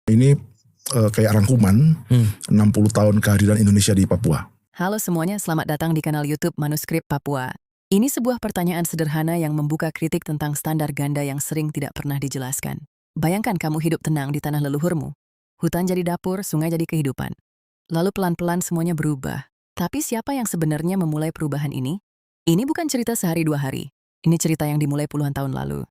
Ini kayak rangkuman 60 tahun kehadiran Indonesia di Papua. Halo semuanya, selamat datang di kanal YouTube Manuskrip Papua. Ini sebuah pertanyaan sederhana yang membuka kritik tentang standar ganda yang sering tidak pernah dijelaskan. Bayangkan kamu hidup tenang di tanah leluhurmu. Hutan jadi dapur, sungai jadi kehidupan. Lalu pelan-pelan semuanya berubah. Tapi siapa yang sebenarnya memulai perubahan ini? Ini bukan cerita sehari dua hari. Ini cerita yang dimulai puluhan tahun lalu.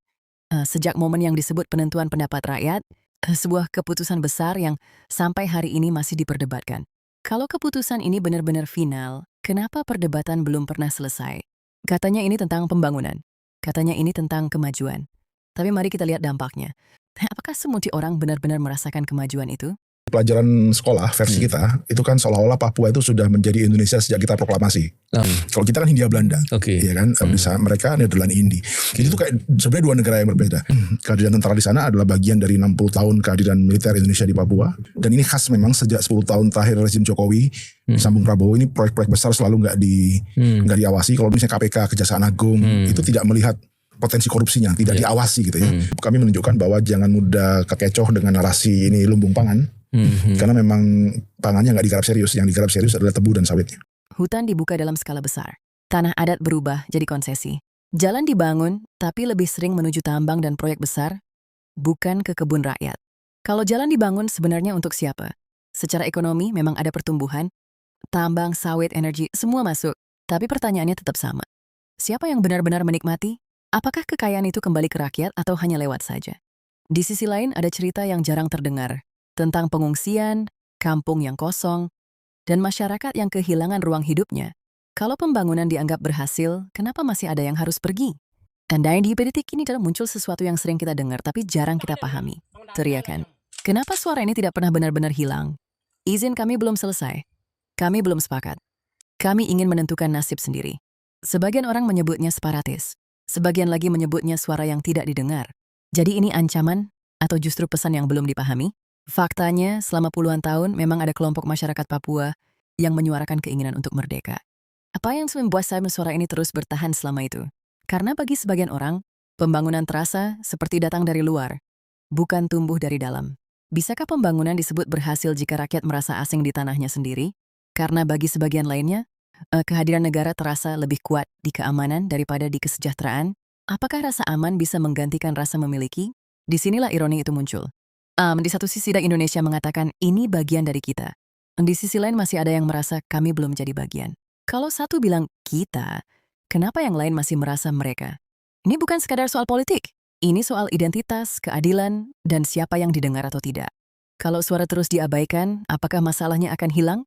Sejak momen yang disebut penentuan pendapat rakyat, sebuah keputusan besar yang sampai hari ini masih diperdebatkan. Kalau keputusan ini benar-benar final, kenapa perdebatan belum pernah selesai? Katanya ini tentang pembangunan. Katanya ini tentang kemajuan. Tapi mari kita lihat dampaknya. Apakah semua orang benar-benar merasakan kemajuan itu? Pelajaran sekolah versi kita, itu kan seolah-olah Papua itu sudah menjadi Indonesia sejak kita proklamasi. Kalau kita kan Hindia Belanda, ya kan? Bisa mereka Nederland Indi. Itu kayak sebenarnya dua negara yang berbeda. Kehadiran tentara di sana adalah bagian dari 60 tahun kehadiran militer Indonesia di Papua. Dan ini khas memang sejak 10 tahun terakhir rezim Jokowi, sambung Prabowo, ini proyek-proyek besar selalu nggak diawasi. Kalau misalnya KPK, Kejaksaan Agung, itu tidak melihat potensi korupsinya, tidak diawasi gitu ya. Kami menunjukkan bahwa jangan mudah kekecoh dengan narasi ini lumbung pangan. Karena memang pangannya nggak digarap serius, yang digarap serius adalah tebu dan sawitnya. Hutan dibuka dalam skala besar. Tanah adat berubah jadi konsesi. Jalan dibangun, tapi lebih sering menuju tambang dan proyek besar, bukan ke kebun rakyat. Kalau jalan dibangun sebenarnya untuk siapa? Secara ekonomi memang ada pertumbuhan, tambang, sawit, energi, semua masuk. Tapi pertanyaannya tetap sama. Siapa yang benar-benar menikmati? Apakah kekayaan itu kembali ke rakyat atau hanya lewat saja? Di sisi lain ada cerita yang jarang terdengar, tentang pengungsian, kampung yang kosong, dan masyarakat yang kehilangan ruang hidupnya. Kalau pembangunan dianggap berhasil, kenapa masih ada yang harus pergi? Dan di politik ini muncul sesuatu yang sering kita dengar tapi jarang kita pahami. Teriakan. Kenapa suara ini tidak pernah benar-benar hilang? Izin kami belum selesai. Kami belum sepakat. Kami ingin menentukan nasib sendiri. Sebagian orang menyebutnya separatis. Sebagian lagi menyebutnya suara yang tidak didengar. Jadi ini ancaman atau justru pesan yang belum dipahami? Faktanya, selama puluhan tahun memang ada kelompok masyarakat Papua yang menyuarakan keinginan untuk merdeka. Apa yang membuat suara ini terus bertahan selama itu? Karena bagi sebagian orang, pembangunan terasa seperti datang dari luar, bukan tumbuh dari dalam. Bisakah pembangunan disebut berhasil jika rakyat merasa asing di tanahnya sendiri? Karena bagi sebagian lainnya, kehadiran negara terasa lebih kuat di keamanan daripada di kesejahteraan. Apakah rasa aman bisa menggantikan rasa memiliki? Disinilah ironi itu muncul. Di satu sisi Indonesia mengatakan ini bagian dari kita. Di sisi lain masih ada yang merasa kami belum jadi bagian. Kalau satu bilang kita, kenapa yang lain masih merasa mereka? Ini bukan sekadar soal politik. Ini soal identitas, keadilan, dan siapa yang didengar atau tidak. Kalau suara terus diabaikan, apakah masalahnya akan hilang?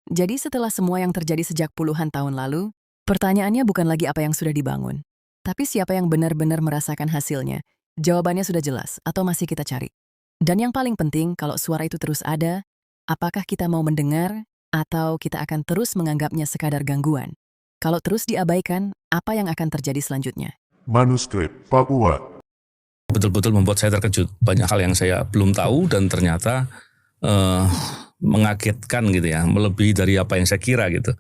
Jadi setelah semua yang terjadi sejak puluhan tahun lalu, pertanyaannya bukan lagi apa yang sudah dibangun. Tapi siapa yang benar-benar merasakan hasilnya? Jawabannya sudah jelas, atau masih kita cari? Dan yang paling penting, kalau suara itu terus ada, apakah kita mau mendengar atau kita akan terus menganggapnya sekadar gangguan? Kalau terus diabaikan, apa yang akan terjadi selanjutnya? Manuskrip Papua. Betul-betul membuat saya terkejut. Banyak hal yang saya belum tahu dan ternyata mengagetkan gitu ya, melebihi dari apa yang saya kira gitu.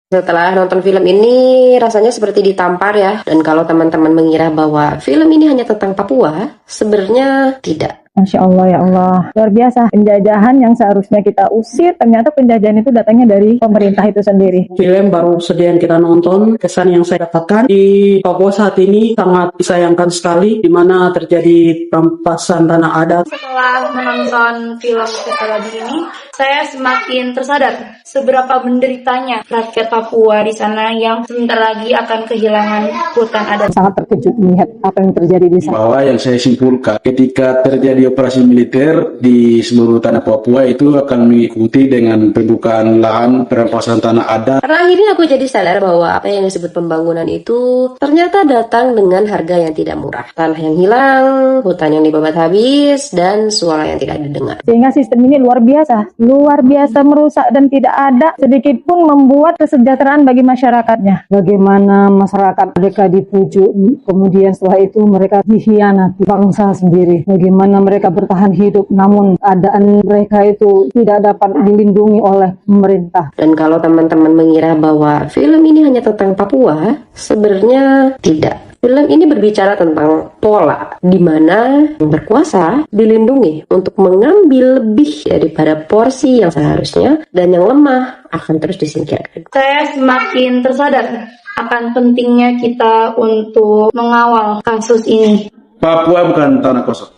Setelah nonton film ini rasanya seperti ditampar ya. Dan kalau teman-teman mengira bahwa film ini hanya tentang Papua, sebenarnya tidak. Masya Allah, ya Allah. Luar biasa. Penjajahan yang seharusnya kita usir, ternyata penjajahan itu datangnya dari pemerintah itu sendiri. Film baru saja yang kita nonton, kesan yang saya dapatkan di Papua saat ini sangat disayangkan sekali, di mana terjadi perampasan tanah adat. Setelah menonton film Teknologi ini, saya semakin tersadar seberapa menderitanya rakyat Papua di sana yang sebentar lagi akan kehilangan hutan adat. Sangat terkejut melihat apa yang terjadi di sana. Bahwa yang saya simpulkan, ketika terjadi operasi militer di seluruh tanah Papua itu akan mengikuti dengan pembukaan lahan, perampasan tanah adat. Karena akhirnya aku jadi sadar bahwa apa yang disebut pembangunan itu ternyata datang dengan harga yang tidak murah. Tanah yang hilang, hutan yang dibabat habis, dan suara yang tidak didengar. Sehingga sistem ini luar biasa merusak dan tidak ada sedikit pun membuat kesejahteraan bagi masyarakatnya. Bagaimana masyarakat mereka dipujuk, kemudian setelah itu mereka dikhianati bangsa sendiri. Bagaimana mereka bertahan hidup, namun keadaan mereka itu tidak dapat dilindungi oleh pemerintah. Dan kalau teman-teman mengira bahwa film ini hanya tentang Papua, sebenarnya tidak. Film ini berbicara tentang pola di mana yang berkuasa dilindungi untuk mengambil lebih daripada porsi yang seharusnya dan yang lemah akan terus disingkirkan. Saya semakin tersadar akan pentingnya kita untuk mengawal kasus ini. Papua bukan tanah kosong.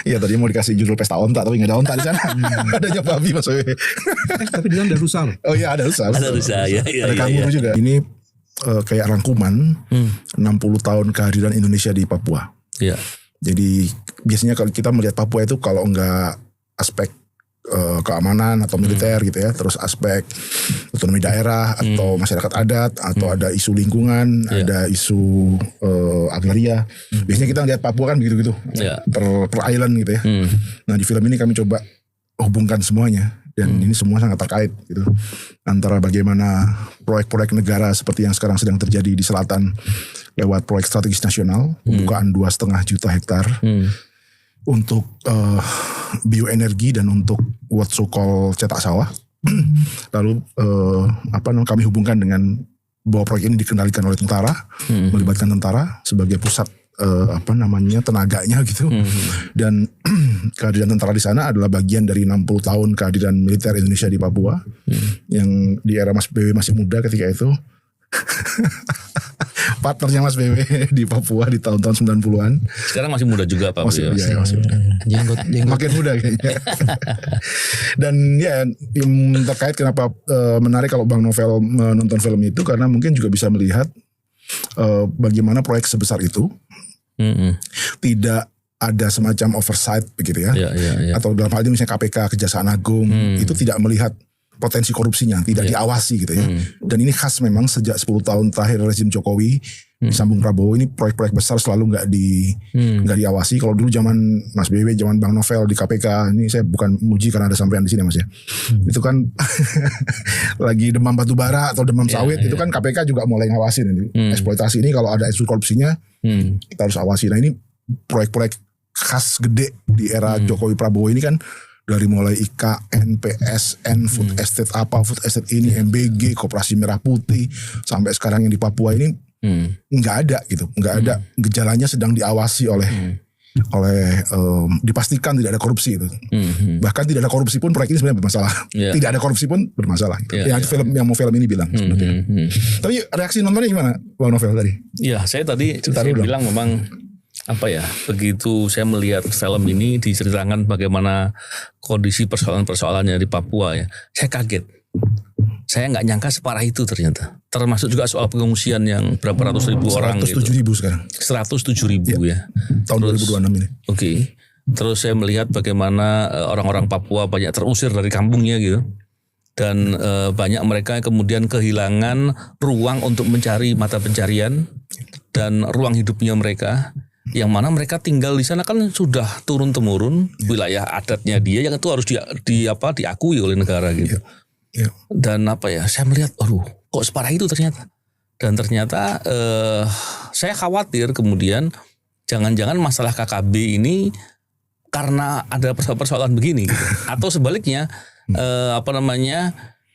Iya, tadi mau dikasih judul pesta onta tapi nggak ada onta di sana. Adanya babi maksudnya. Tapi di sana ada rusa loh. Oh iya, ada rusa. Ada rusa, ya. Ada kanguru juga. Ini kayak rangkuman 60 tahun kehadiran Indonesia di Papua. Iya. Jadi biasanya kalau kita melihat Papua itu kalau nggak aspek keamanan atau militer gitu ya, terus aspek otonomi daerah atau masyarakat adat atau ada isu lingkungan, ada isu agraria. Biasanya kita lihat Papua kan begitu-gitu, per island gitu ya. Nah di film ini kami coba hubungkan semuanya dan ini semua sangat terkait gitu, antara bagaimana proyek-proyek negara seperti yang sekarang sedang terjadi di selatan lewat proyek strategis nasional, pembukaan 2,5 juta hektar. Untuk bioenergi dan untuk what so called cetak sawah. Lalu kami hubungkan dengan bahwa proyek ini dikendalikan oleh tentara, melibatkan tentara sebagai pusat tenaganya gitu. Dan kehadiran tentara di sana adalah bagian dari 60 tahun kehadiran militer Indonesia di Papua, yang di era Mas BW masih muda ketika itu. Partnernya Mas BW di Papua di tahun-tahun 90-an. Sekarang masih muda juga Pak. Masih muda. Jenggot. Makin muda kayaknya. Dan ya terkait kenapa menarik kalau Bang Novel menonton film itu, karena mungkin juga bisa melihat bagaimana proyek sebesar itu tidak ada semacam oversight begitu ya. Atau dalam hal ini misalnya KPK, Kejaksaan Agung itu tidak melihat potensi korupsinya, tidak diawasi gitu ya. Dan ini khas memang sejak 10 tahun terakhir rezim Jokowi disambung Prabowo, ini proyek-proyek besar selalu nggak diawasi. Kalau dulu zaman Mas BW, zaman Bang Novel di KPK, ini saya bukan muji karena ada sampean di sini Mas ya. Itu kan lagi demam batu bara atau demam sawit, itu kan KPK juga mulai ngawasin ini. Eksploitasi ini kalau ada isu korupsinya kita harus awasi. Nah ini proyek-proyek khas gede di era Jokowi Prabowo ini kan, dari mulai IKN, PSN, Food Estate Food Estate ini, MBG, Koperasi Merah Putih, sampai sekarang yang di Papua ini nggak ada gitu, nggak ada gejalanya sedang diawasi oleh dipastikan tidak ada korupsi itu. Bahkan tidak ada korupsi pun proyek ini sebenarnya bermasalah. Tidak ada korupsi pun bermasalah. Yang mau film ini bilang. Tapi reaksi nontonnya gimana, Bang Novel tadi? Iya, saya tadi bilang memang begitu saya melihat film ini diceritakan bagaimana kondisi persoalan-persoalannya di Papua ya, saya kaget. Saya nggak nyangka separah itu ternyata. Termasuk juga soal pengungsian yang berapa ratus ribu orang. 107 ribu sekarang. 107 ribu ya. Tahun 2026 ini. Oke. Terus saya melihat bagaimana orang-orang Papua banyak terusir dari kampungnya gitu. Dan banyak mereka kemudian kehilangan ruang untuk mencari mata pencarian dan ruang hidupnya mereka. Yang mana mereka tinggal di sana kan sudah turun-temurun wilayah adatnya dia, yang itu harus diakui oleh negara gitu. Dan saya melihat, kok separah itu ternyata. Dan ternyata saya khawatir kemudian jangan-jangan masalah KKB ini karena ada persoalan begini gitu. Atau sebaliknya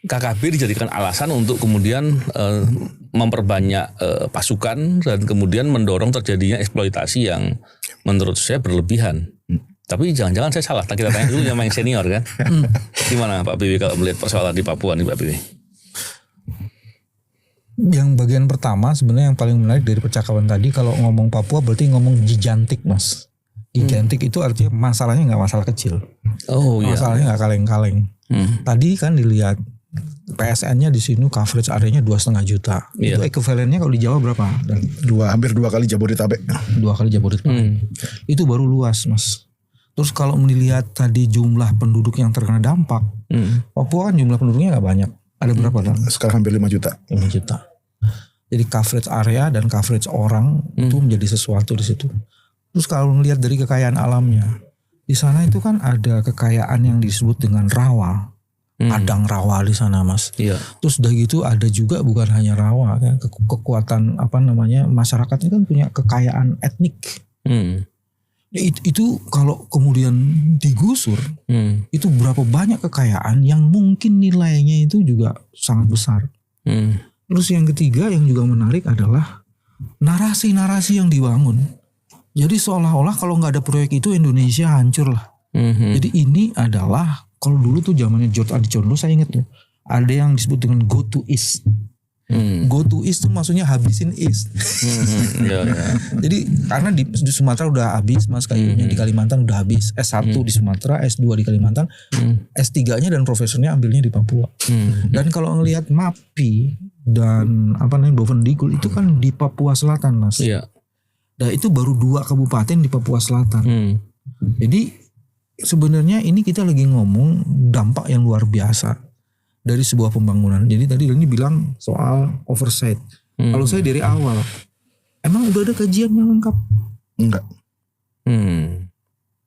KKB dijadikan alasan untuk kemudian memperbanyak pasukan dan kemudian mendorong terjadinya eksploitasi yang menurut saya berlebihan. Tapi jangan-jangan saya salah. Kita tanya dulu sama yang senior kan. Gimana Pak BW kalau melihat persoalan di Papua nih Pak BW? Yang bagian pertama sebenarnya yang paling menarik dari percakapan tadi, kalau ngomong Papua berarti ngomong gigantik Mas. Gigantik itu artinya masalahnya nggak masalah kecil. Masalahnya nggak kaleng-kaleng. Tadi kan dilihat PSN-nya di sini coverage areanya 2,5 juta. Itu ekuivalennya kalau di Jawa berapa? Hampir 2 kali Jabodetabek. 2 kali Jabodetabek. Itu baru luas Mas. Terus kalau melihat tadi jumlah penduduk yang terkena dampak, Papua kan jumlah penduduknya nggak banyak. Ada berapa? Sekarang hampir 5 juta. 5 juta. Jadi coverage area dan coverage orang itu menjadi sesuatu di situ. Terus kalau melihat dari kekayaan alamnya, di sana itu kan ada kekayaan yang disebut dengan rawa. Padang rawa di sana Mas. Terus udah gitu ada juga bukan hanya rawa kan, kekuatan masyarakatnya kan punya kekayaan etnik. Itu kalau kemudian digusur, itu berapa banyak kekayaan yang mungkin nilainya itu juga sangat besar. Terus yang ketiga yang juga menarik adalah narasi-narasi yang dibangun. Jadi seolah-olah kalau nggak ada proyek itu Indonesia hancur lah. Jadi ini adalah, kalau dulu tuh zamannya George Adichie, saya ingat tuh, ada yang disebut dengan go to East. Go to East tuh maksudnya habisin East. Jadi karena di Sumatera udah habis mas kayunya, di Kalimantan udah habis. S1 di Sumatera, S2 di Kalimantan, S3-nya dan profesornya ambilnya di Papua. Dan kalau ngelihat MAPI dan Bovendigul itu kan di Papua Selatan mas. Nah itu baru 2 kabupaten di Papua Selatan. Jadi sebenarnya ini kita lagi ngomong dampak yang luar biasa dari sebuah pembangunan. Jadi tadi Leni bilang soal oversight. Kalau saya dari awal, emang udah ada kajian yang lengkap? Enggak.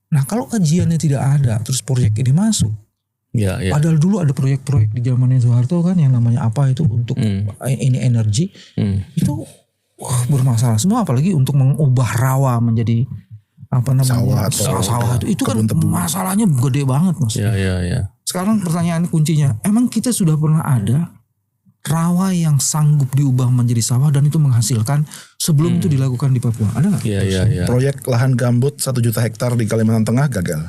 Nah kalau kajiannya tidak ada, terus proyek ini masuk. Padahal dulu ada proyek-proyek di zamannya Soeharto kan yang namanya apa itu untuk ini energi. Itu bermasalah semua, apalagi untuk mengubah rawa menjadi sawah itu kan masalahnya gede banget mas. Sekarang pertanyaan kuncinya, emang kita sudah pernah ada rawa yang sanggup diubah menjadi sawah dan itu menghasilkan sebelum itu dilakukan di Papua? Ada nggak? Proyek lahan gambut 1 juta hektar di Kalimantan Tengah gagal.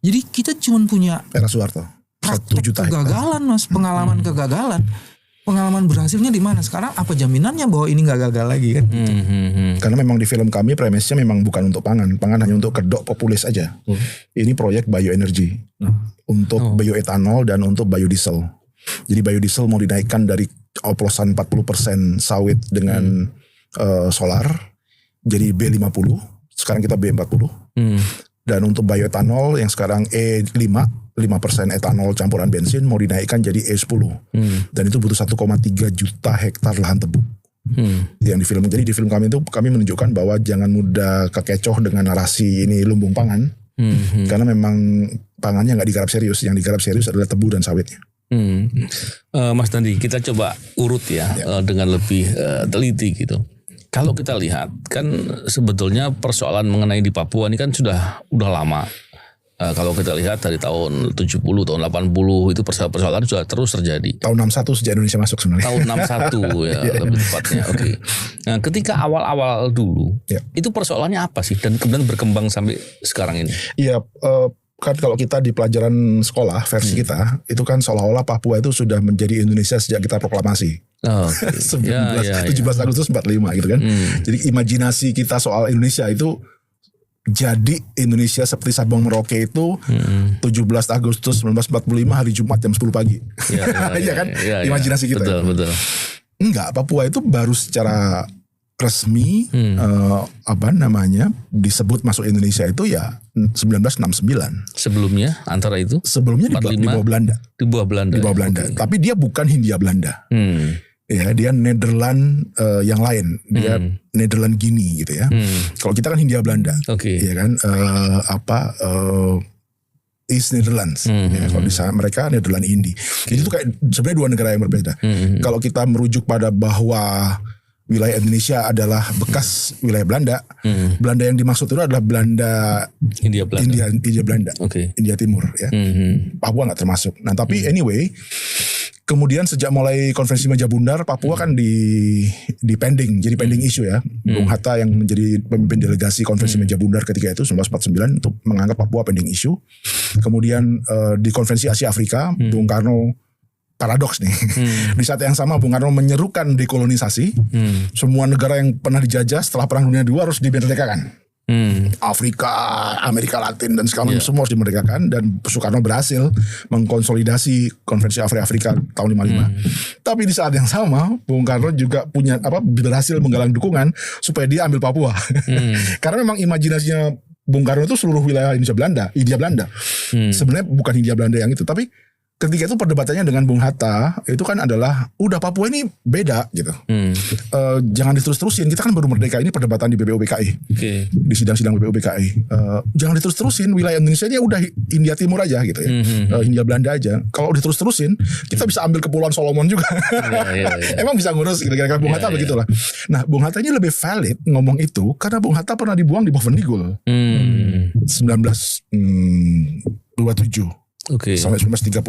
Jadi kita cuma punya era Soeharto 1 juta kegagalan mas, pengalaman kegagalan. Pengalaman berhasilnya di mana? Sekarang apa jaminannya bahwa ini nggak gagal lagi kan? Karena memang di film kami premisnya memang bukan untuk pangan hanya untuk kedok populis aja. Ini proyek bioenergi untuk bioetanol dan untuk biodiesel. Jadi biodiesel mau dinaikkan dari oplosan 40% sawit dengan solar jadi B50, sekarang kita B40. Dan untuk bioetanol yang sekarang E5, 5% etanol campuran bensin mau dinaikkan jadi E10. Dan itu butuh 1,3 juta hektar lahan tebu. Yang di film. Jadi di film kami itu kami menunjukkan bahwa jangan mudah kekecoh dengan narasi ini lumbung pangan. Karena memang pangannya nggak digarap serius. Yang digarap serius adalah tebu dan sawitnya. Mas Nandi, kita coba urut dengan lebih teliti gitu. Kalau kita lihat kan sebetulnya persoalan mengenai di Papua ini kan udah lama. Kalau kita lihat dari tahun 70, tahun 80 itu persoalan sudah terus terjadi. Tahun 61 sejak Indonesia masuk sebenarnya. Tahun 61 ya lebih tepatnya. Oke. Nah, ketika awal-awal dulu itu persoalannya apa sih dan kemudian berkembang sampai sekarang ini? Iya, kan kalau kita di pelajaran sekolah versi kita itu kan seolah-olah Papua itu sudah menjadi Indonesia sejak kita proklamasi. 17 Agustus 45 gitu kan. Jadi imajinasi kita soal Indonesia itu jadi Indonesia seperti Sabang Merauke itu 17 Agustus 1945 hari Jumat jam 10 pagi. Iya kan? Imajinasi kita. Betul. Enggak, Papua itu baru secara resmi disebut masuk Indonesia itu ya 1969. Sebelumnya antara itu? Sebelumnya di bawah Belanda. Di bawah Belanda. Okay. Tapi dia bukan Hindia Belanda. Ya, dia Nederland yang lain. Dia Nederland Gini gitu ya. Kalau kita kan Hindia Belanda. Ya kan East Netherlands. Ya, kalau di sana mereka Nederland Indi. Jadi itu kayak sebenarnya 2 negara yang berbeda. Kalau kita merujuk pada bahwa wilayah Indonesia adalah bekas wilayah Belanda. Belanda yang dimaksud itu adalah Hindia Belanda. India Timur ya. Papua nggak termasuk. Nah, tapi anyway, kemudian sejak mulai konferensi Meja Bundar, Papua kan di pending, jadi pending issue ya. Bung Hatta yang menjadi pemimpin delegasi konferensi Meja Bundar ketika itu 1949 untuk menganggap Papua pending issue. Kemudian di konferensi Asia Afrika, Bung Karno paradoks nih. Di saat yang sama Bung Karno menyerukan dekolonisasi. Semua negara yang pernah dijajah setelah Perang Dunia II harus dimerdekakan. Afrika, Amerika Latin dan segala macam semua harus dimerdekakan, dan Soekarno berhasil mengkonsolidasi konferensi Afrika tahun 55. Tapi di saat yang sama Bung Karno juga berhasil menggalang dukungan supaya dia ambil Papua. Karena memang imajinasinya Bung Karno itu seluruh wilayah Hindia Belanda. Sebenarnya bukan Hindia Belanda yang itu, tapi ketika itu perdebatannya dengan Bung Hatta itu kan adalah udah Papua ini beda gitu. Jangan diterus-terusin, kita kan baru merdeka, ini perdebatan di BPUPKI. Di sidang-sidang BPUPKI. Jangan diterus-terusin, wilayah Indonesia ini udah India Timur aja gitu ya. Hindia Belanda aja. Kalau diterus-terusin kita bisa ambil Kepulauan Solomon juga. Emang bisa ngurus kira-kira Bung Hatta begitulah. Nah, Bung Hatta ini lebih valid ngomong itu karena Bung Hatta pernah dibuang di Bovendigul 1927. sampai 1930.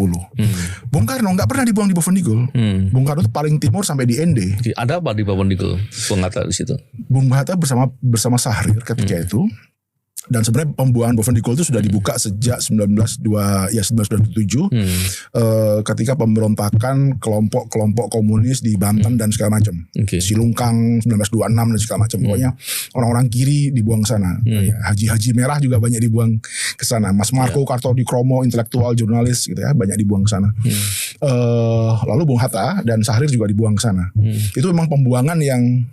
Bung Karno nggak pernah dibuang di Bovendigul. Bung Karno itu paling timur sampai di Ende. Ada apa di Bovendigul? Bung Hatta di situ. Bung Hatta bersama Sahrir ketika itu. Dan sebenarnya pembuangan Bovendigul itu sudah dibuka sejak 1927 ketika pemberontakan kelompok komunis di Banten dan segala macam. Silungkang 1926 dan segala macam. Pokoknya orang-orang kiri dibuang ke sana. Haji-haji merah juga banyak dibuang ke sana. Mas Marco Kartodikromo, intelektual, jurnalis gitu ya, banyak dibuang ke sana. Lalu Bung Hatta dan Sahrir juga dibuang ke sana. Itu memang pembuangan yang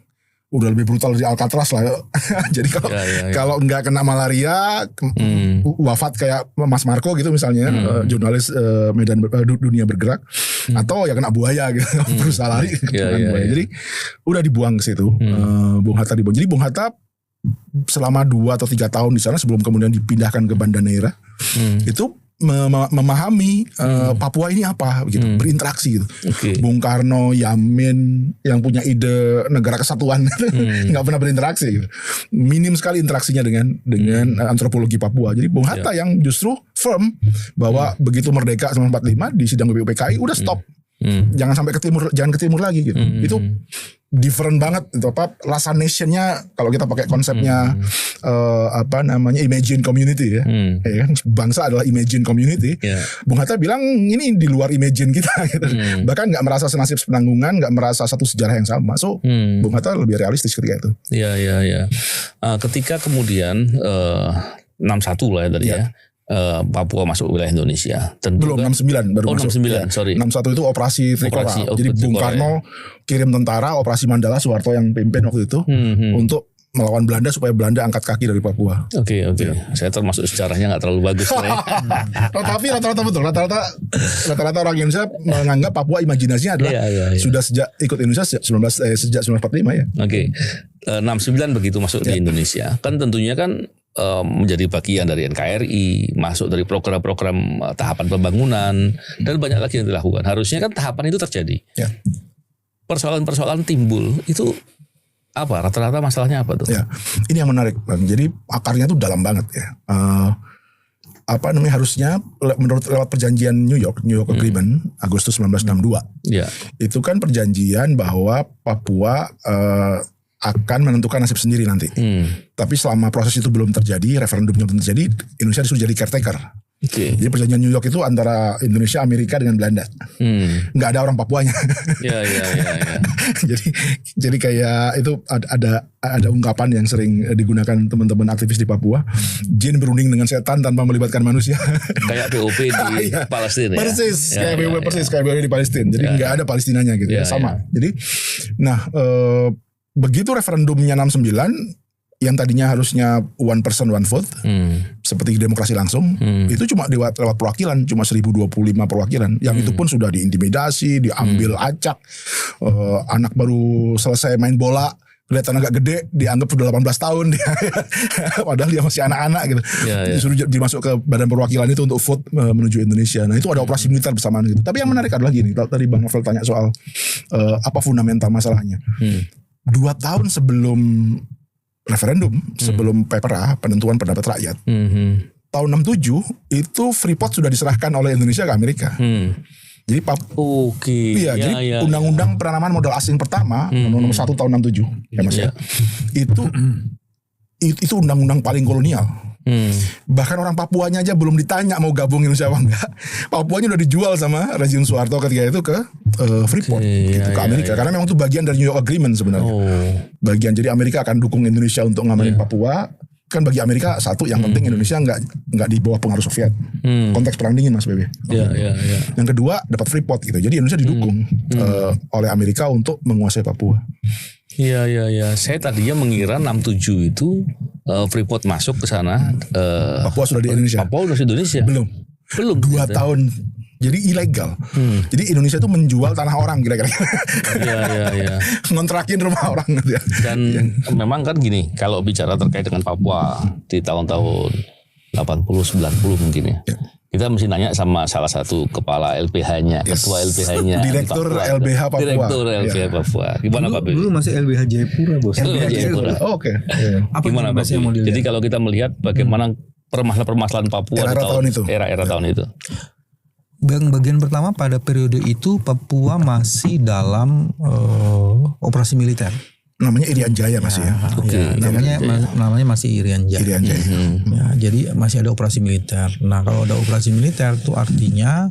udah lebih brutal dari Alcatraz lah. Jadi kalau nggak kena malaria, wafat kayak Mas Marco gitu misalnya, jurnalis Medan Dunia Bergerak, atau ya kena buaya gitu, berusaha lari buaya. Jadi udah dibuang ke situ. Bung Hatta dibuang. Jadi Bung Hatta selama 2 atau 3 tahun di sana sebelum kemudian dipindahkan ke Banda Neira, itu memahami Papua ini apa gitu, berinteraksi gitu. Bung Karno, Yamin yang punya ide negara kesatuan nggak pernah berinteraksi gitu. Minim sekali interaksinya dengan antropologi Papua. Jadi Bung Hatta yang justru firm bahwa begitu merdeka 1945 di sidang BPUPKI udah stop. Jangan sampai jangan ke timur lagi gitu. Itu different banget itu apa Lhasa Nation-nya kalau kita pakai konsepnya imagine community ya. Ya kan bangsa adalah imagine community. Bung Hatta bilang ini di luar imagine kita gitu. Bahkan enggak merasa senasib sepenanggungan, enggak merasa satu sejarah yang sama. So Bung Hatta lebih realistis ketika itu. Iya. Ketika kemudian 61 lah ya tadi ya. Papua masuk wilayah Indonesia. Belum 69 baru masuk. 69, sorry. 61 itu operasi Trikora. Jadi Bung Karno kirim tentara, operasi Mandala, Soeharto yang pimpin waktu itu untuk melawan Belanda supaya Belanda angkat kaki dari Papua. Oke. Saya termasuk sejarahnya nggak terlalu bagus. Tapi rata-rata betul. Rata-rata orang Indonesia menganggap Papua imajinasinya adalah sudah sejak ikut Indonesia sejak 1945 ya. 69 begitu masuk di Indonesia. Kan tentunya kan menjadi bagian dari NKRI, masuk dari program-program tahapan pembangunan dan banyak lagi yang dilakukan. Harusnya kan tahapan itu terjadi. Persoalan-persoalan timbul itu apa? Rata-rata masalahnya apa tuh? Ya, ini yang menarik, Bang. Jadi akarnya tuh dalam banget ya. Harusnya menurut lewat perjanjian New York Agreement Agustus 1962. Itu kan perjanjian bahwa Papua akan menentukan nasib sendiri nanti. Tapi selama proses itu belum terjadi, referendumnya belum terjadi, Indonesia disuruh jadi caretaker. Jadi perjanjian New York itu antara Indonesia, Amerika dengan Belanda. Nggak ada orang Papuanya. Jadi kayak itu ada ungkapan yang sering digunakan teman-teman aktivis di Papua. Jin berunding dengan setan tanpa melibatkan manusia. Kayak BOP di Palestina. Persis, kayak BOP kayak BOP di Palestina. Jadi nggak ada Palestinanya gitu. Sama. Jadi, begitu referendumnya 69 yang tadinya harusnya one person one vote seperti demokrasi langsung, itu cuma lewat perwakilan, cuma 1025 perwakilan, yang itu pun sudah diintimidasi, diambil acak, anak baru selesai main bola kelihatan agak gede, dianggap sudah 18 tahun dia, padahal dia masih anak-anak gitu. Disuruh dimasuk ke badan perwakilan itu untuk vote menuju Indonesia. Nah itu ada operasi militer bersamaan gitu. Tapi yang menarik adalah gini, tadi Bang Novel tanya soal apa fundamental masalahnya. 2 tahun sebelum referendum, sebelum PPRA, penentuan pendapat rakyat, tahun 67 itu Freeport sudah diserahkan oleh Indonesia ke Amerika. Jadi jadi undang-undang penanaman modal asing pertama nomor 1 tahun 67 ya Mas ya. Itu undang-undang paling kolonial. Bahkan orang Papuanya aja belum ditanya mau gabung Indonesia apa enggak. Papuanya udah dijual sama rezim Soeharto ketika itu ke Freeport ke Amerika. Karena memang itu bagian dari New York Agreement sebenarnya. Bagian, jadi Amerika akan dukung Indonesia untuk ngamanin Papua. Kan bagi Amerika satu yang penting Indonesia nggak di bawah pengaruh Soviet. Konteks perang dingin Mas Bebe. Yang kedua dapat Freeport gitu. Jadi Indonesia didukung oleh Amerika untuk menguasai Papua. Iya. Saya tadinya mengira 67 itu Freeport masuk ke sana. Papua sudah di Indonesia. Papua sudah di Indonesia. Belum 2 tahun. Jadi ilegal. Jadi Indonesia itu menjual tanah orang kira-kira. Iya. Ngontrakin rumah orang gitu ya. Dan memang kan gini, kalau bicara terkait dengan Papua di tahun-tahun 80-90 mungkin ya. Kita mesti nanya sama salah satu kepala LBH-nya, ketua LBH-nya. Direktur LBH Papua. Direktur LBH Papua. Gimana Pak Bebe? Dulu masih LBH Jayapura, Bos. LBH Jayapura. Oke. Gimana Pak Bebe? Jadi kalau kita melihat bagaimana permasalahan Papua era-era tahun itu. Bagian pertama pada periode itu Papua masih dalam operasi militer. Namanya Irian Jaya masih ya. Namanya masih Irian Jaya. Ya, jadi masih ada operasi militer. Nah, kalau ada operasi militer itu artinya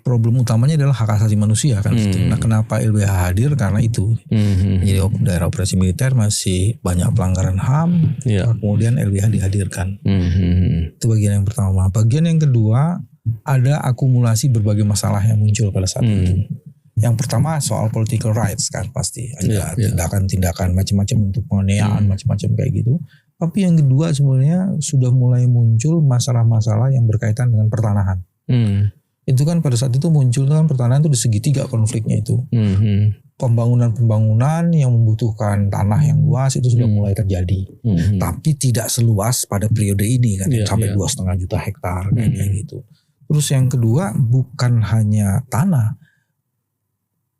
problem utamanya adalah hak asasi manusia kan. Nah, kenapa LBH hadir? Karena itu. Jadi daerah operasi militer masih banyak pelanggaran HAM, kemudian LBH dihadirkan. Itu bagian yang pertama. Bagian yang kedua, ada akumulasi berbagai masalah yang muncul pada saat itu. Yang pertama soal political rights kan, pasti ada tindakan-tindakan macam-macam untuk penganiayaan macam-macam kayak gitu. Tapi yang kedua sebenarnya sudah mulai muncul masalah-masalah yang berkaitan dengan pertanahan. Itu kan pada saat itu muncul kan pertanahan itu di segitiga konfliknya itu. Pembangunan yang membutuhkan tanah yang luas itu sudah mulai terjadi. Tapi tidak seluas pada periode ini kan, sampai 2,5 juta hektar kayak gitu. Terus yang kedua bukan hanya tanah.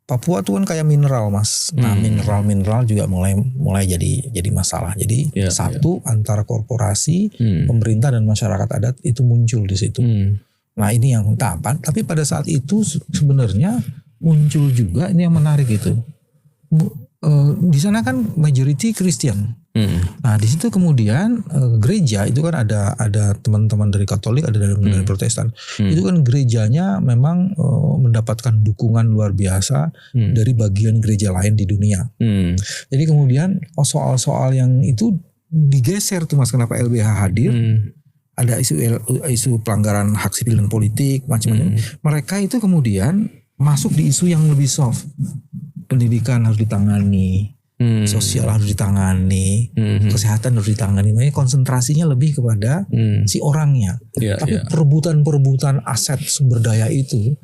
Papua tuh kan kayak mineral mas. Nah mineral juga mulai jadi masalah. Jadi antara korporasi, pemerintah dan masyarakat adat itu muncul di situ. Nah ini yang utapan. Tapi pada saat itu sebenarnya muncul juga ini yang menarik itu. Di sana kan majority Kristen. Nah di situ kemudian gereja itu kan ada teman-teman dari Katolik, ada dari Protestan. Itu kan gerejanya memang mendapatkan dukungan luar biasa dari bagian gereja lain di dunia. Jadi kemudian soal-soal yang itu digeser tuh mas, kenapa LBH hadir? Ada isu pelanggaran hak sipil dan politik macam-macam. Mereka itu kemudian masuk di isu yang lebih soft. Pendidikan harus ditangani, sosial harus ditangani, kesehatan harus ditangani. Makanya konsentrasinya lebih kepada si orangnya. Tapi perebutan aset sumber daya itu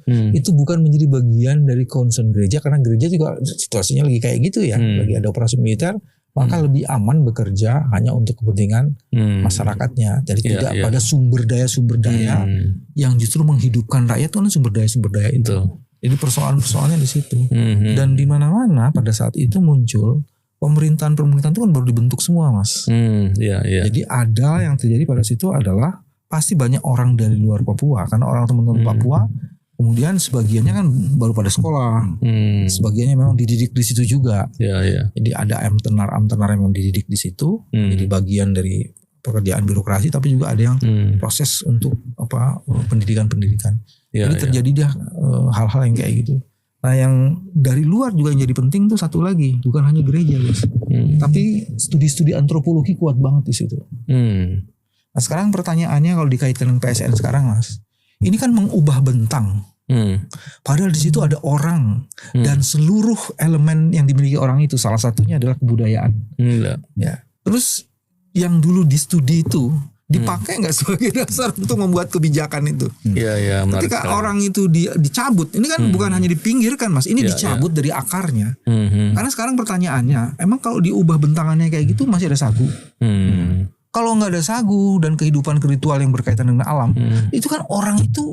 bukan menjadi bagian dari concern gereja, karena gereja juga situasinya lagi kayak gitu ya, lagi ada operasi militer. Maka lebih aman bekerja hanya untuk kepentingan masyarakatnya. Jadi tidak pada sumber daya yang justru menghidupkan rakyat itu kan sumber daya itu. Jadi persoalan-persoalannya di situ. Dan di mana-mana pada saat itu muncul pemerintahan itu kan baru dibentuk semua mas. Jadi ada yang terjadi pada situ adalah pasti banyak orang dari luar Papua, karena orang teman-teman Papua kemudian sebagiannya kan baru pada sekolah, sebagiannya memang dididik di situ juga. Jadi ada amtenar yang dididik di situ, jadi bagian dari pekerjaan birokrasi, tapi juga ada yang proses untuk pendidikan. Jadi terjadi hal-hal yang kayak gitu. Nah yang dari luar juga yang jadi penting tuh satu lagi, bukan hanya gereja guys, tapi studi-studi antropologi kuat banget di situ. Nah sekarang pertanyaannya kalau dikaitkan dengan PSN sekarang mas, ini kan mengubah bentang. Padahal di situ ada orang dan seluruh elemen yang dimiliki orang itu, salah satunya adalah kebudayaan. Ya. Terus yang dulu di studi itu dipakai nggak sebagai dasar untuk membuat kebijakan itu? Ketika orang itu dicabut, ini kan bukan hanya dipinggirkan mas, ini dicabut dari akarnya. Karena sekarang pertanyaannya, emang kalau diubah bentangannya kayak gitu masih ada sagu? Kalau nggak ada sagu dan kehidupan ritual yang berkaitan dengan alam, itu kan orang itu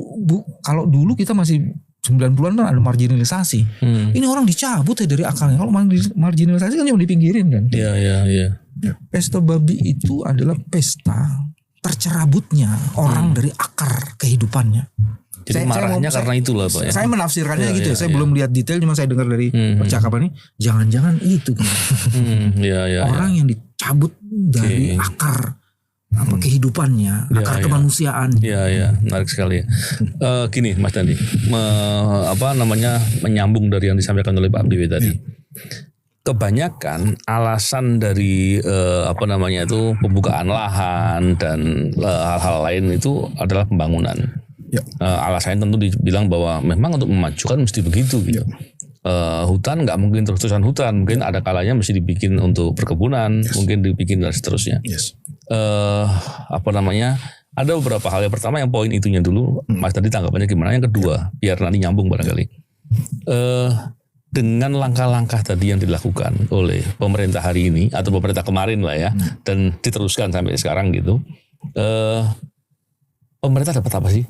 kalau dulu kita masih 90-an kan ada marginalisasi. Ini orang dicabut ya dari akalnya. Kalau marginalisasi kan cuma dipinggirin kan. Pesta babi itu adalah pesta tercerabutnya orang dari akar kehidupannya. Jadi marahnya karena itulah Pak ya. Saya menafsirkannya gitu. Saya belum lihat detail, cuma saya dengar dari percakapan ini. Jangan-jangan itu kan. Orang yang dicabut dari akar kehidupannya, akar kemanusiaan. Menarik sekali ya. Gini Mas Dandi, menyambung dari yang disampaikan oleh Pak Abdi tadi. Kebanyakan alasan dari pembukaan lahan dan hal-hal lain itu adalah pembangunan. Alasannya tentu dibilang bahwa memang untuk memajukan mesti begitu gitu. Hutan nggak mungkin terus-terusan hutan, mungkin ada kalanya mesti dibikin untuk perkebunan, mungkin dibikin dan seterusnya. Ada beberapa hal. Yang pertama yang poin itunya dulu, Mas tadi tanggapannya gimana? Yang kedua, biar nanti nyambung barangkali. Dengan langkah-langkah tadi yang dilakukan oleh pemerintah hari ini atau pemerintah kemarin lah ya, dan diteruskan sampai sekarang gitu, pemerintah dapat apa sih?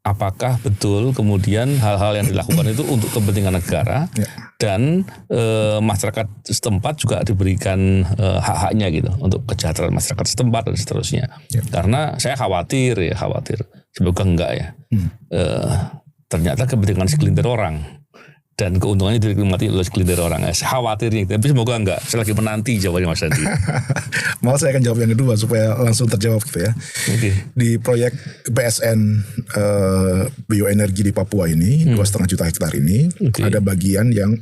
apakah betul kemudian hal-hal yang dilakukan itu untuk kepentingan negara dan masyarakat setempat juga diberikan hak-haknya gitu untuk kesejahteraan masyarakat setempat dan seterusnya. Karena saya khawatir, semoga enggak ya. Ternyata kepentingan segelintir orang dan keuntungannya dinikmati oleh segelintir orang. Saya khawatirnya, tapi semoga enggak. Saya lagi menanti jawabannya Mas Andi. Mau saya akan jawab yang kedua supaya langsung terjawab gitu ya. Di proyek PSN bioenergi di Papua ini 2,5 juta hektar ini ada bagian yang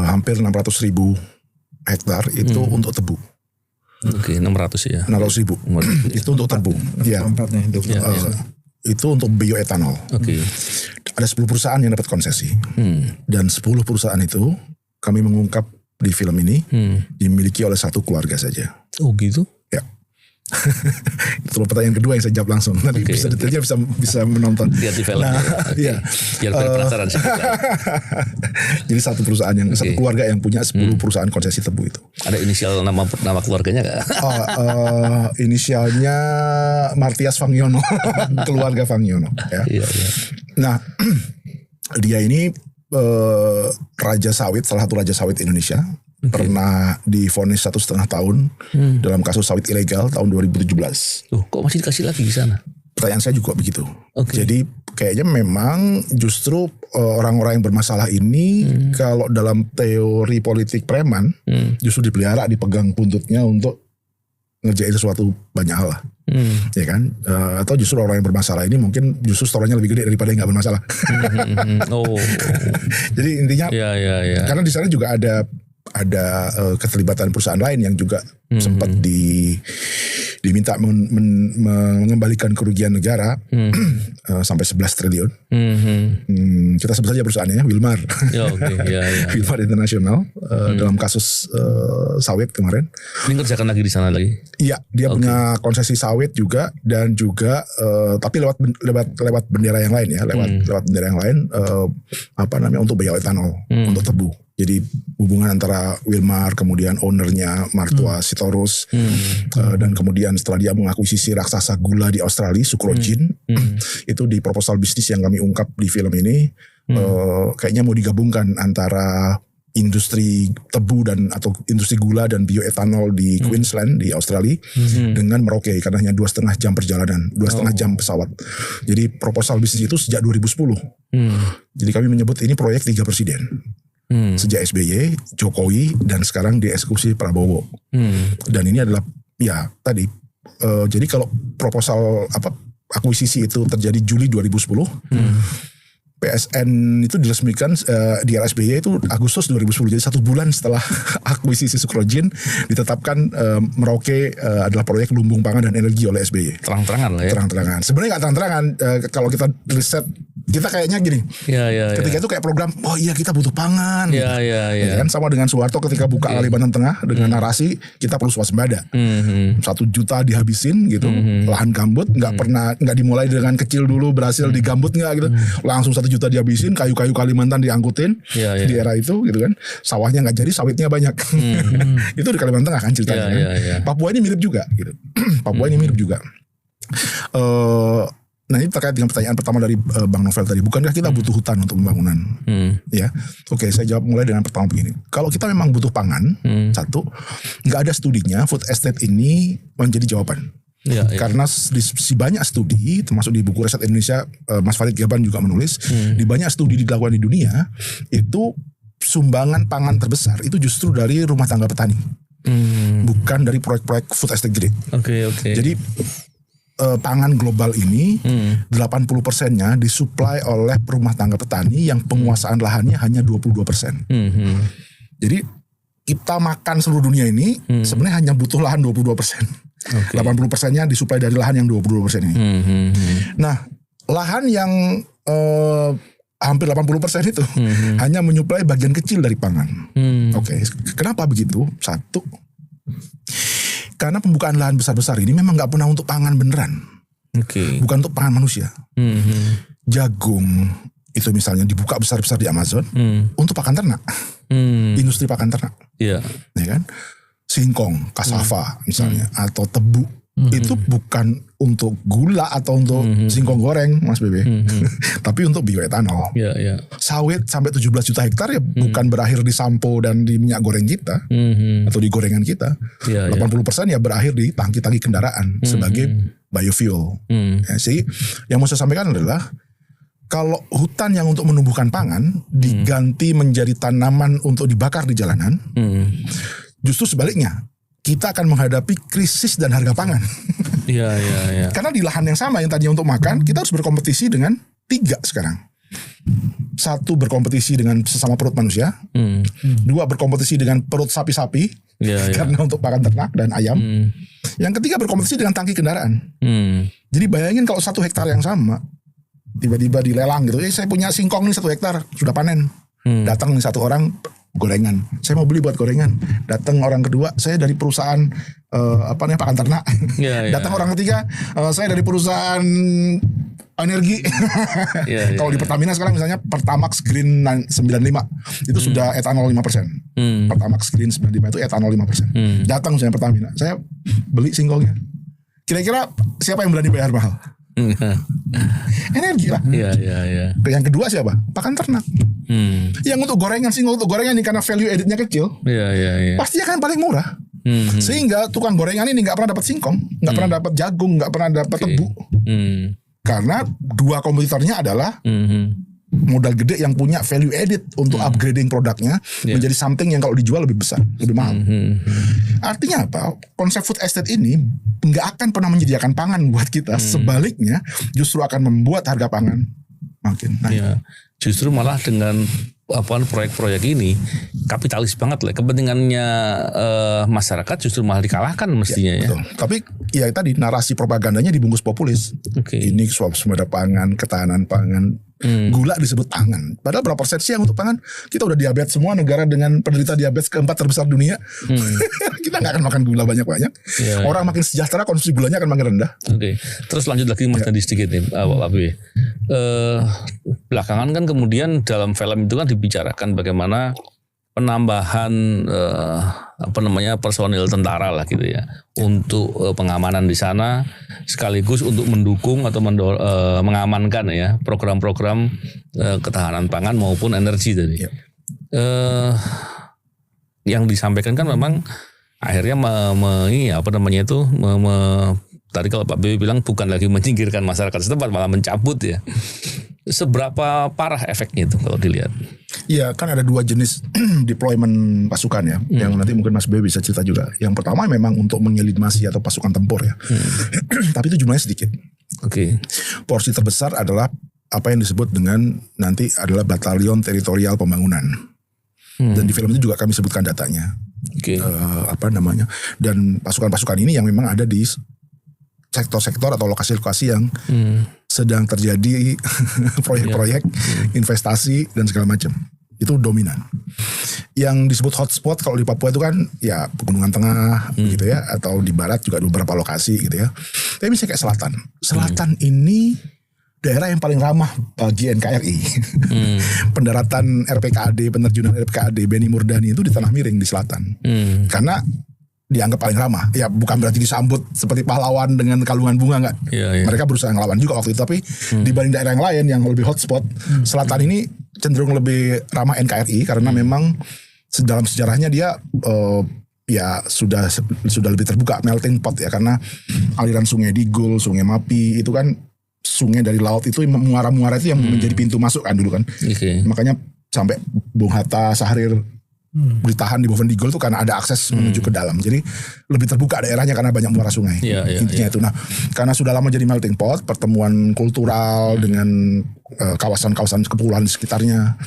hampir 600.000 hektar itu untuk tebu. 600 ya. 600.000 itu untuk tebu. Ya. Itu untuk bioetanol. Ada 10 perusahaan yang dapat konsesi. Dan 10 perusahaan itu kami mengungkap di film ini dimiliki oleh satu keluarga saja. Oh gitu? Ya. Itu pertanyaan kedua yang saya jawab langsung. Nanti detailnya bisa menonton. Lihat di film. Iya. Biar penasaran sih. Jadi satu perusahaan satu keluarga yang punya 10 perusahaan konsesi tebu itu. Ada inisial nama keluarganya nggak? Inisialnya Martias Fangiono, keluarga Fangiono. Ya. Iya. Nah, dia ini raja sawit, salah satu raja sawit Indonesia. Pernah divonis 1,5 tahun dalam kasus sawit ilegal tahun 2017. Kok masih dikasih lagi di sana? Pertanyaan saya juga begitu. Jadi kayaknya memang justru orang-orang yang bermasalah ini kalau dalam teori politik preman justru dipelihara, dipegang buntutnya untuk ngerjain sesuatu banyak hal lah. Ya kan? Atau justru orang yang bermasalah ini mungkin justru storenya lebih gede daripada yang gak bermasalah. Jadi intinya karena di sana juga ada keterlibatan perusahaan lain yang juga sempat diminta mengembalikan kerugian negara sampai 11 triliun. Kita sebut saja perusahaannya Wilmar. Wilmar International dalam kasus sawit kemarin. Ini ngerjakan lagi di sana lagi? Iya, dia punya konsesi sawit juga dan juga tapi lewat bendera yang lain ya, lewat bendera yang lain untuk bioetanol, untuk tebu. Jadi hubungan antara Wilmar kemudian ownernya Martua Sitorus dan kemudian setelah dia mengakuisisi raksasa gula di Australia Sukrojin itu di proposal bisnis yang kami ungkap di film ini kayaknya mau digabungkan antara industri tebu atau industri gula dan bioetanol di Queensland di Australia dengan Merauke karena hanya 2,5 jam perjalanan, 2,5 jam pesawat. Jadi proposal bisnis itu sejak 2010. Jadi kami menyebut ini proyek 3 presiden. Sejak SBY, Jokowi, dan sekarang dieksekusi Prabowo. Dan ini adalah jadi kalau proposal akuisisi itu terjadi Juli 2010, PSN itu diresmikan di era SBY itu Agustus 2010. Jadi 1 bulan setelah akuisisi Sukrojin ditetapkan Merauke adalah proyek lumbung pangan dan energi oleh SBY. Terang-terangan lah ya. Terang-terangan. Sebenarnya nggak terang-terangan. Kalau kita riset, kita kayaknya gini. Ketika itu kayak program, kita butuh pangan. Kan sama dengan Soeharto ketika buka Kalimantan Tengah dengan narasi kita perlu swasembada. 1 juta dihabisin gitu, lahan gambut nggak dimulai dengan kecil dulu berhasil digambut nggak gitu, langsung 1 juta dihabisin, kayu-kayu Kalimantan diangkutin di era itu gitu kan, sawahnya nggak jadi, sawitnya banyak. Itu di Kalimantan Tengah kan ceritanya. Papua ini mirip juga gitu. Papua ini mirip juga. Nah ini terkait dengan pertanyaan pertama dari Bang Novel tadi, bukankah kita butuh hutan untuk pembangunan? Ya, oke, saya jawab mulai dengan pertama begini. Kalau kita memang butuh pangan, satu, nggak ada studinya food estate ini menjadi jawaban. Karena di banyak studi, termasuk di buku riset Indonesia, Mas Farid Gaban juga menulis, di banyak studi dilakukan di dunia, itu sumbangan pangan terbesar itu justru dari rumah tangga petani, bukan dari proyek-proyek food estate gede. Jadi pangan global ini 80%-nya disuplai oleh rumah tangga petani yang penguasaan lahannya hanya 22%. Jadi kita makan seluruh dunia ini sebenarnya hanya butuh lahan 22%. 80%-nya disuplai dari lahan yang 22% ini. Nah, lahan yang hampir 80% itu hanya menyuplai bagian kecil dari pangan. Kenapa begitu? Satu, karena pembukaan lahan besar-besar ini memang nggak pernah untuk pangan beneran, bukan untuk pangan manusia. Jagung itu misalnya dibuka besar-besar di Amazon untuk pakan ternak, industri pakan ternak, ya kan? Singkong, cassava misalnya, atau tebu itu bukan untuk gula atau untuk singkong goreng, Mas Bebe, tapi untuk bioetanol. Sawit sampai 17 juta hektar ya bukan berakhir di sampo dan di minyak goreng kita atau di gorengan kita. 80% ya berakhir di tangki-tangki kendaraan sebagai biofuel. Jadi yang mau saya sampaikan adalah kalau hutan yang untuk menumbuhkan pangan diganti menjadi tanaman untuk dibakar di jalanan, justru sebaliknya. Kita akan menghadapi krisis dan harga pangan. Karena di lahan yang sama yang tadinya untuk makan, kita harus berkompetisi dengan 3 sekarang. 1 berkompetisi dengan sesama perut manusia. 2 berkompetisi dengan perut sapi-sapi. Karena untuk pakan ternak dan ayam. Yang ketiga berkompetisi dengan tangki kendaraan. Jadi bayangin kalau 1 hektar yang sama, tiba-tiba dilelang gitu. Saya punya singkong nih 1 hektar, sudah panen. Datang nih 1 orang, gorengan. Saya mau beli buat gorengan. Datang orang kedua, saya dari perusahaan pakan ternak. Datang orang ketiga, saya dari perusahaan energi. Kalau di Pertamina sekarang misalnya Pertamax Green 95 itu sudah etanol 5%. Pertamax Green 95 itu etanol 5%. Datang misalnya Pertamina, saya beli singkongnya. Kira-kira siapa yang berani bayar mahal? Energi lah. Yang kedua siapa? Pakan ternak. Yang untuk gorengan, singkong untuk gorengan ini karena value added-nya kecil, pasti akan paling murah. Sehingga tukang gorengan ini nggak pernah dapat singkong, nggak pernah dapat jagung, nggak pernah dapat tebu. Karena 2 kompetitornya adalah modal gede yang punya value added untuk upgrading produknya menjadi something yang kalau dijual lebih besar, lebih mahal. Artinya apa? Konsep food estate ini nggak akan pernah menyediakan pangan buat kita. Sebaliknya, justru akan membuat harga pangan makin naik. Justru malah dengan proyek-proyek ini kapitalis banget lah. Kepentingannya masyarakat justru malah dikalahkan mestinya ya. Betul. Tapi ya tadi narasi propagandanya dibungkus populis. Ini swasembada pangan, ketahanan pangan. Gula disebut pangan. Padahal berapa persen sih yang untuk pangan? Kita udah diabetes semua, negara dengan penderita diabetes keempat terbesar dunia. Kita nggak akan makan gula banyak-banyak. Orang makin sejahtera, konsumsi gulanya akan makin rendah. Terus lanjut lagi Mas tadi sedikit nih, Pak Bebe. Belakangan kan kemudian dalam film itu kan dibicarakan bagaimana penambahan personil tentara lah gitu ya untuk pengamanan di sana sekaligus untuk mendukung atau mengamankan ya program-program ketahanan pangan maupun energi tadi. Yang disampaikan kan memang akhirnya tadi kalau Pak Bebe bilang bukan lagi menyingkirkan masyarakat setempat, malah mencabut ya. Seberapa parah efeknya itu kalau dilihat? Ya kan ada 2 jenis deployment pasukan ya, yang nanti mungkin Mas Bebe bisa cerita juga. Yang pertama memang untuk mengelimasi atau pasukan tempur ya, tapi itu jumlahnya sedikit. Porsi terbesar adalah apa yang disebut dengan nanti adalah batalion teritorial pembangunan. Dan di film itu juga kami sebutkan datanya. Dan pasukan-pasukan ini yang memang ada di sektor-sektor atau lokasi-lokasi yang sedang terjadi proyek-proyek investasi dan segala macam. Itu dominan. Yang disebut hotspot kalau di Papua itu kan ya Pegunungan Tengah gitu ya, atau di barat juga ada beberapa lokasi gitu ya. Tapi misalnya kayak selatan. Selatan ini daerah yang paling ramah bagi NKRI. Pendaratan RPKAD, penerjunan RPKAD Beni Murdani itu di Tanah Miring di selatan. Karena dianggap paling ramah. Ya bukan berarti disambut seperti pahlawan dengan kalungan bunga, enggak. Mereka berusaha ngelawan juga waktu itu, tapi dibanding daerah yang lain yang lebih hotspot, selatan ini cenderung lebih ramah NKRI karena memang dalam sejarahnya dia ya sudah lebih terbuka, melting pot ya, karena aliran sungai Digul, sungai Mapi itu kan sungai dari laut itu muara-muara itu yang menjadi pintu masuk kan dulu kan. Makanya sampai Bung Hatta, Syahrir ditahan di Boven Digul itu karena ada akses menuju ke dalam. Jadi lebih terbuka daerahnya karena banyak muara sungai. Intinya itu. Nah, karena sudah lama jadi melting pot, pertemuan kultural dengan kawasan-kawasan kepulauan di sekitarnya,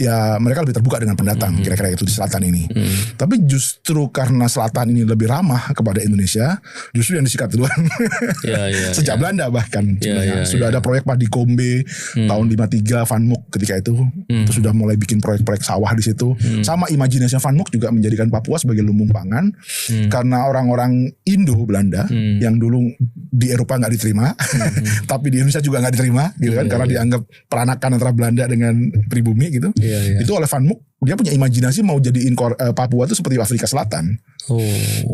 ya mereka lebih terbuka dengan pendatang, kira-kira itu di selatan ini. Tapi justru karena selatan ini lebih ramah kepada Indonesia, justru yang disikat duluan. Sejak Belanda bahkan sudah ada proyek Padi Kombe tahun 53 Van Mook ketika itu sudah mulai bikin proyek-proyek sawah di situ. Sama imajinasi Van Mook juga menjadikan Papua sebagai lumbung pangan karena orang-orang Indo Belanda yang dulu di Eropa nggak diterima, tapi di Indonesia juga nggak diterima, gitu kan, karena dianggap peranakan antara Belanda dengan pribumi gitu. Itu oleh Van Mook, dia punya imajinasi mau jadiin Papua itu seperti Afrika Selatan.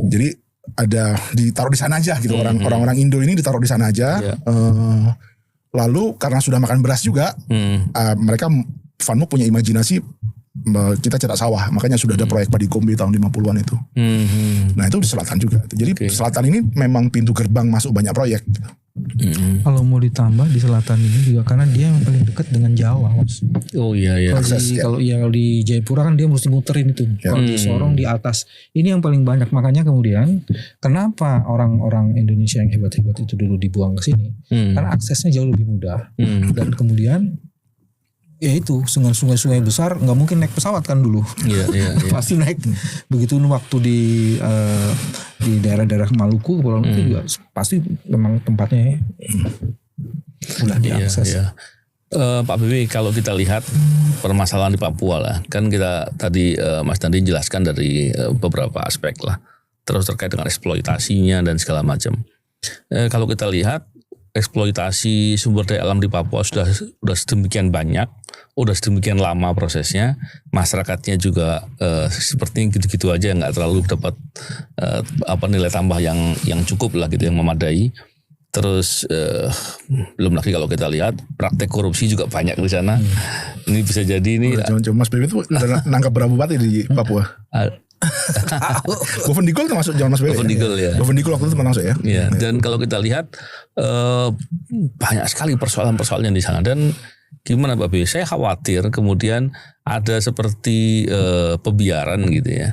Jadi ada ditaruh di sana aja gitu, orang-orang Indo ini ditaruh di sana aja. Lalu karena sudah makan beras juga, mereka Vanmuk punya imajinasi kita cetak sawah, makanya sudah ada proyek padi kombi tahun 50-an itu. Nah itu di selatan juga. Jadi selatan ini memang pintu gerbang masuk banyak proyek. Kalau mau ditambah di selatan ini juga karena dia yang paling dekat dengan Jawa, Mas. Oh iya. Kalau di Jayapura kan dia mesti muterin itu. Kalau di Sorong di atas. Ini yang paling banyak. Makanya kemudian kenapa orang-orang Indonesia yang hebat-hebat itu dulu dibuang ke sini? Karena aksesnya jauh lebih mudah. Dan kemudian ya itu sungai-sungai besar nggak mungkin naik pesawat kan dulu. Iya. Pasti naik. Begitu waktu di daerah-daerah Maluku, Kepulauan itu juga pasti memang tempatnya mudah diakses. Iya. Pak Bibi, kalau kita lihat permasalahan di Papua lah, kan kita tadi Mas Dandi jelaskan dari beberapa aspek lah, terus terkait dengan eksploitasinya dan segala macam. Kalau kita lihat eksploitasi sumber daya alam di Papua sudah sedemikian banyak, udah sedemikian lama prosesnya, masyarakatnya juga sepertinya gitu-gitu aja, nggak terlalu dapat nilai tambah yang cukup lah gitu, yang memadai. Terus belum lagi kalau kita lihat praktek korupsi juga banyak di sana. Ini bisa jadi ini. Mas Bebe itu nangkap berapa bupati di Papua? Bovendigul termasuk zaman Mas Bebe. Bovendigul waktu itu termasuk ya. Iya. Dan kalau kita lihat banyak sekali persoalan-persoalannya di sana. Dan gimana Pak Bebe? Saya khawatir kemudian ada seperti pembiaran gitu ya,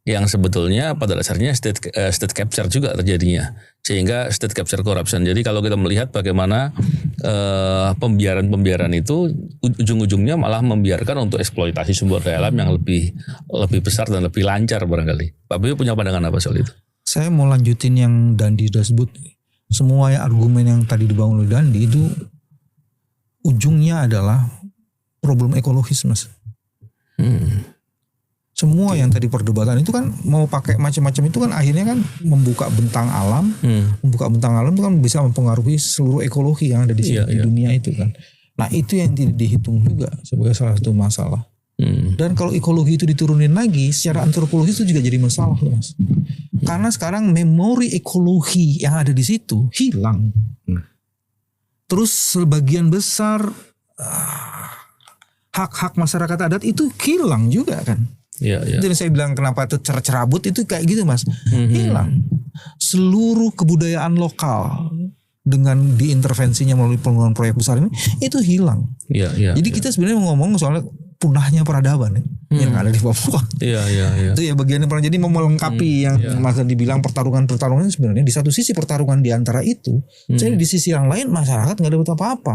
yang sebetulnya pada dasarnya state capture juga terjadinya, sehingga state capture corruption. Jadi kalau kita melihat bagaimana pembiaran itu ujung-ujungnya malah membiarkan untuk eksploitasi sumber daya alam yang lebih besar dan lebih lancar barangkali. Pak Bibi punya pandangan apa soal itu? Saya mau lanjutin yang Dandi sudah sebut. Semua argumen yang tadi dibangun oleh Dandi itu ujungnya adalah problem ekologis, Mas. Semua yang tadi perdebatan itu kan mau pakai macam-macam itu kan akhirnya kan membuka bentang alam. Membuka bentang alam itu kan bisa mempengaruhi seluruh ekologi yang ada di dunia itu kan. Nah itu yang tidak dihitung juga sebagai salah satu masalah. Dan kalau ekologi itu diturunin lagi secara antropologis itu juga jadi masalah, Mas. Karena sekarang memori ekologi yang ada di situ hilang. Terus sebagian besar hak-hak masyarakat adat itu hilang juga kan. Jadi saya bilang kenapa itu cerabut itu kayak gitu, Mas. Hilang. Seluruh kebudayaan lokal dengan diintervensinya melalui pembangunan proyek besar ini itu hilang. Jadi kita sebenarnya ngomong soal punahnya peradaban yang ada di Papua. Itu ya bagian yang pernah jadi melengkapi yang Mas Dandi bilang pertarungan sebenarnya di satu sisi pertarungan di antara itu, jadi di sisi yang lain masyarakat nggak dapat apa-apa.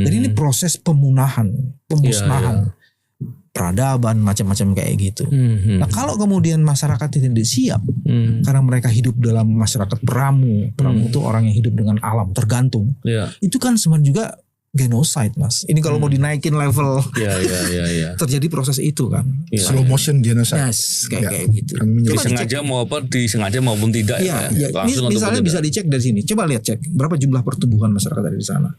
Jadi ini proses pemusnahan peradaban macam-macam kayak gitu. Nah kalau kemudian masyarakat tidak siap karena mereka hidup dalam masyarakat peramu itu orang yang hidup dengan alam tergantung. Itu kan sebenarnya juga genocide, Mas. Ini kalau mau dinaikin level terjadi proses itu kan. Slow motion genocide. Kayak gitu. Disengaja maupun tidak. Misalnya bisa dicek dari sini. Coba lihat cek berapa jumlah pertumbuhan masyarakat ada di sana.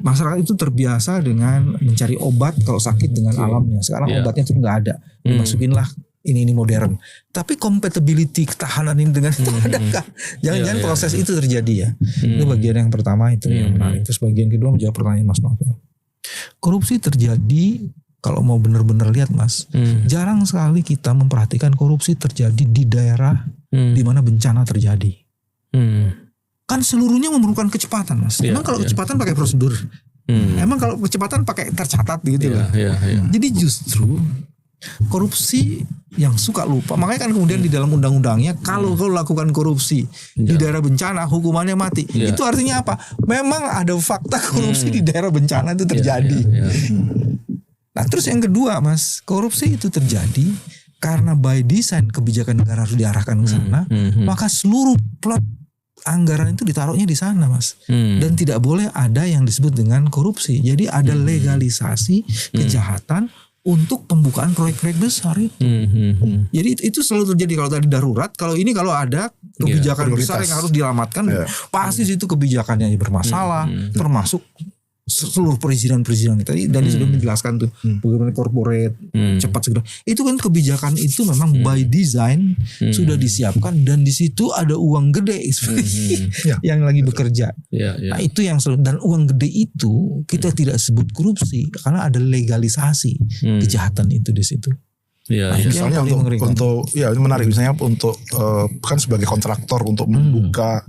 Masyarakat itu terbiasa dengan mencari obat kalau sakit dengan alamnya. Sekarang obatnya itu nggak ada. Dimasukinlah ini modern. Tapi compatibility ketahanan ini dengan itu adakah? Jangan-jangan proses itu terjadi ya. Itu bagian yang pertama itu yang menarik. Terus bagian kedua menjawab pertanyaan Mas Novel. Korupsi terjadi kalau mau benar-benar lihat, Mas. Jarang sekali kita memperhatikan korupsi terjadi di daerah di mana bencana terjadi. Kan seluruhnya memerlukan kecepatan, Mas. Emang kalau kecepatan pakai prosedur? Emang kalau kecepatan pakai tercatat gitu loh. Jadi justru korupsi yang suka lupa. Makanya kan kemudian di dalam undang-undangnya kalau kau lakukan korupsi di daerah bencana hukumannya mati. Itu artinya apa? Memang ada fakta korupsi di daerah bencana itu terjadi. Nah terus yang kedua, Mas, korupsi itu terjadi karena by design kebijakan negara harus diarahkan ke sana. Maka seluruh plot anggaran itu ditaruhnya di sana, Mas. Dan tidak boleh ada yang disebut dengan korupsi. Jadi ada legalisasi kejahatan untuk pembukaan proyek-proyek besar itu. Jadi itu selalu terjadi kalau tadi darurat. Kalau ini kalau ada kebijakan besar yang harus dilamatkan, pasti situ kebijakannya bermasalah, termasuk seluruh perizinan tadi dan sudah menjelaskan tuh bagaimana corporate cepat segera. Itu kan kebijakan itu memang by design sudah disiapkan dan di situ ada uang gede yang lagi bekerja. Nah itu yang dan uang gede itu kita tidak sebut korupsi karena ada legalisasi kejahatan itu di situ. Misalnya untuk ya ini menarik, misalnya untuk kan sebagai kontraktor untuk membuka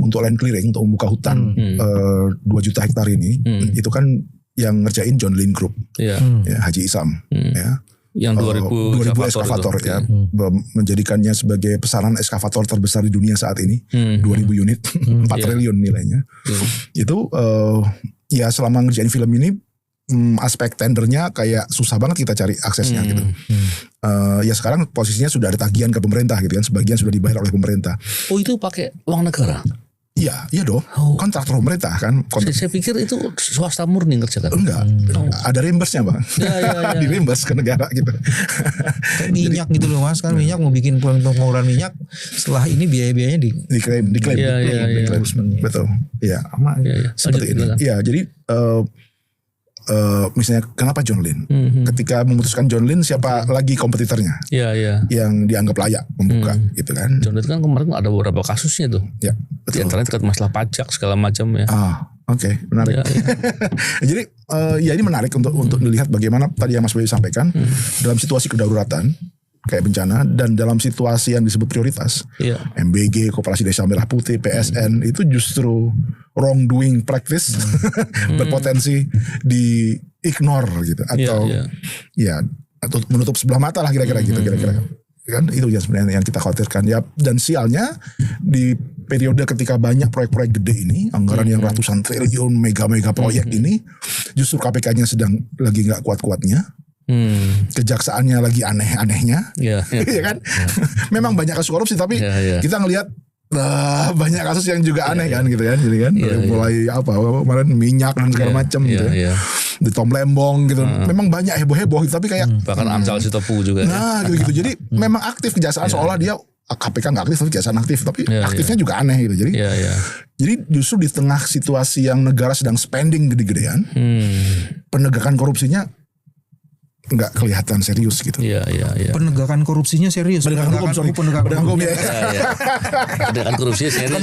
untuk land clearing, untuk membuka hutan 2 juta hektar ini, itu kan yang ngerjain John Lynn Group, ya, Haji Isam, ya. Yang 2000 eskavator ya, menjadikannya sebagai pesanan eskavator terbesar di dunia saat ini, 2000 unit, 4 triliun nilainya. Itu ya selama ngerjain film ini aspek tendernya kayak susah banget kita cari aksesnya gitu. Ya sekarang posisinya sudah ada tagihan ke pemerintah gitu kan, sebagian sudah dibayar oleh pemerintah. Oh itu pakai uang negara? Iya dong. Kontraktor pemerintah kan. Saya pikir itu swasta murni ngerjakan. Enggak. Ada reimburse-nya Bang. Di reimburse ke negara gitu. Kayak minyak gitu loh Mas, kan minyak mau bikin pengurangan minyak, setelah ini biaya-biayanya diklaim. Betul. Iya. Seperti ini. Iya, jadi misalnya kenapa John Lynn? Ketika memutuskan John Lynn, siapa lagi kompetitornya? Yang dianggap layak membuka gitu kan? John Lynn kan kemarin ada beberapa kasusnya tuh. Ya, betul. Di antaranya terkait masalah pajak segala macam ya. Oke, menarik. Jadi ya ini menarik untuk dilihat bagaimana tadi yang Mas Bayu sampaikan dalam situasi kedaruratan kayak bencana dan dalam situasi yang disebut prioritas, MBG, Koperasi Desa Merah Putih, PSN itu justru wrongdoing practice berpotensi di ignore gitu atau atau menutup sebelah mata lah kira-kira gitu kan, itu yang sebenarnya yang kita khawatirkan ya. Dan sialnya di periode ketika banyak proyek-proyek gede ini, anggaran yang ratusan triliun, mega proyek ini, justru KPK-nya sedang lagi nggak kuat-kuatnya. Kejaksaannya lagi aneh-anehnya, ya kan? Memang banyak kasus korupsi, tapi kita ngelihat banyak kasus yang juga aneh kan, gitu kan? Jadi kan, mulai kemarin minyak dan segala macam gitu, di Tom Lembong gitu. Memang banyak heboh-heboh, tapi kayak bahkan Amsal Sitopu juga. Nah, gitu. Jadi memang aktif kejaksaan seolah dia KPK nggak aktif, tapi kejaksaan aktif, tapi aktifnya juga aneh gitu. Jadi, jadi justru di tengah situasi yang negara sedang spending gede-gedean, penegakan korupsinya nggak kelihatan serius gitu. Penegakan korupsinya serius. Penegakan hukum ya. Penegakan korupsinya serius.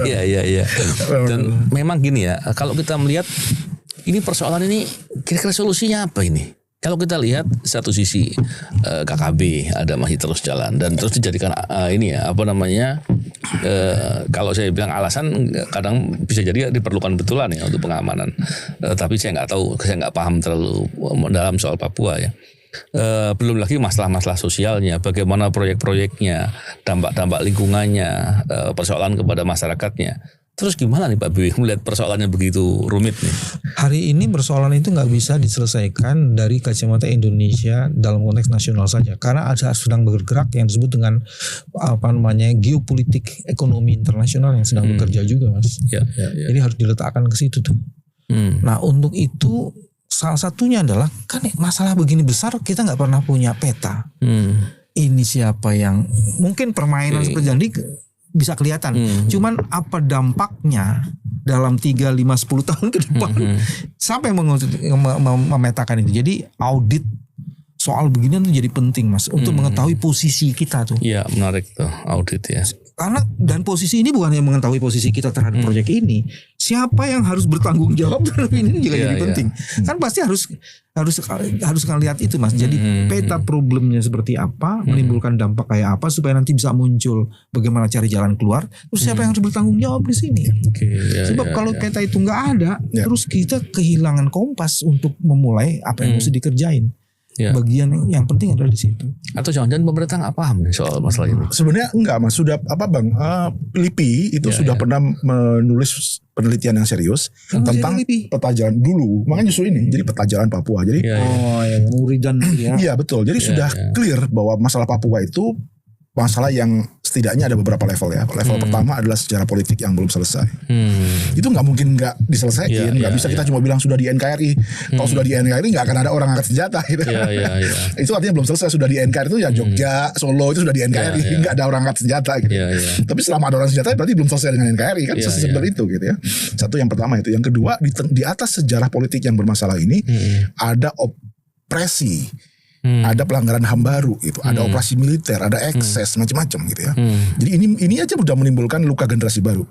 Iya. Dan memang gini ya, kalau kita melihat ini persoalan ini kira-kira solusinya apa ini? Kalau kita lihat satu sisi KKB ada masih terus jalan dan terus dijadikan kalau saya bilang alasan kadang bisa jadi diperlukan betulan ya untuk pengamanan, tapi saya nggak paham terlalu dalam soal Papua ya. Belum lagi masalah-masalah sosialnya, bagaimana proyek-proyeknya, dampak-dampak lingkungannya, persoalan kepada masyarakatnya. Terus gimana nih Pak Biwi melihat persoalannya begitu rumit nih? Hari ini persoalan itu nggak bisa diselesaikan dari kacamata Indonesia dalam konteks nasional saja, karena ada sedang bergerak yang disebut dengan geopolitik ekonomi internasional yang sedang bekerja juga Mas. Jadi harus diletakkan ke situ tuh. Nah untuk itu salah satunya adalah kan masalah begini besar kita nggak pernah punya peta. Ini siapa yang mungkin permainan seperti jadi bisa kelihatan. Cuman apa dampaknya dalam 3, 5, 10 tahun ke depan sampai memetakan itu. Jadi audit soal beginian itu jadi penting Mas untuk mengetahui posisi kita tuh. Iya menarik tuh audit ya. Karena dan posisi ini bukan yang mengetahui posisi kita terhadap proyek ini, siapa yang harus bertanggung jawab terhadap ini juga jadi penting. Kan pasti harus ngelihat itu Mas. Jadi peta problemnya seperti apa, menimbulkan dampak kayak apa supaya nanti bisa muncul bagaimana cari jalan keluar. Terus siapa yang harus bertanggung jawab di sini? Sebab kalau peta itu nggak ada, terus kita kehilangan kompas untuk memulai apa yang mesti dikerjain. Bagian yang penting adalah di situ. Atau jangan-jangan pemerintah nggak paham nih soal masalah ini? Sebenarnya enggak Mas, sudah LIPI itu sudah pernah menulis penelitian yang serius tentang peta jalan dulu. Makanya justru ini jadi peta jalan Papua. Jadi Muridan ya. Iya betul. Jadi sudah clear bahwa masalah Papua itu masalah yang setidaknya ada beberapa level ya. Level pertama adalah sejarah politik yang belum selesai. Itu nggak mungkin nggak diselesaikan. Nggak bisa kita cuma bilang sudah di NKRI. Kalau sudah di NKRI nggak akan ada orang angkat senjata gitu. Itu artinya belum selesai. Sudah di NKRI itu ya Jogja, Solo itu sudah di NKRI. Nggak ada orang angkat senjata gitu. Tapi selama ada orang senjata berarti belum selesai dengan NKRI kan. Sesimpel itu gitu ya. Satu yang pertama itu. Yang kedua di atas sejarah politik yang bermasalah ini ada opresi. Ada pelanggaran HAM baru gitu, ada operasi militer, ada ekses macam-macam gitu ya. Jadi ini aja udah menimbulkan luka generasi baru.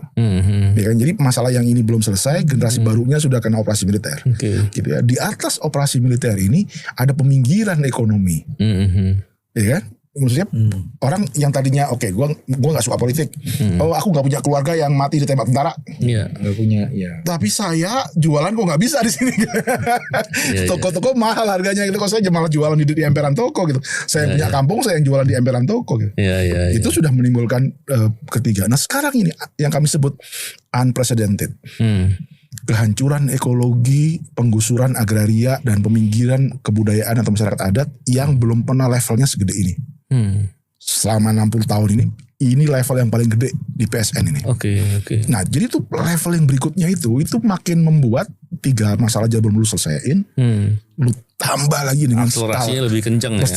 Ya kan? Jadi masalah yang ini belum selesai, generasi barunya sudah kena operasi militer. Gitu ya. Di atas operasi militer ini ada peminggiran ekonomi. Ya kan? Maksudnya orang yang tadinya gua nggak suka politik, aku nggak punya keluarga yang mati ditembak tentara, nggak punya, tapi saya jualan kok nggak bisa di sini. Toko-toko mahal harganya gitu, kok saya malah jualan di emperan toko gitu. Saya punya kampung, saya yang jualan di emperan toko gitu. Itu sudah menimbulkan ketiga. Nah sekarang ini yang kami sebut unprecedented. Kehancuran ekologi, penggusuran agraria, dan peminggiran kebudayaan atau masyarakat adat yang belum pernah levelnya segede ini. Selama 60 tahun ini level yang paling gede di PSN ini. Nah jadi tuh level yang berikutnya itu makin membuat 3 masalah jabul dulu selesaiin. Lu tambah lagi dengan akselerasinya lebih kencang ya.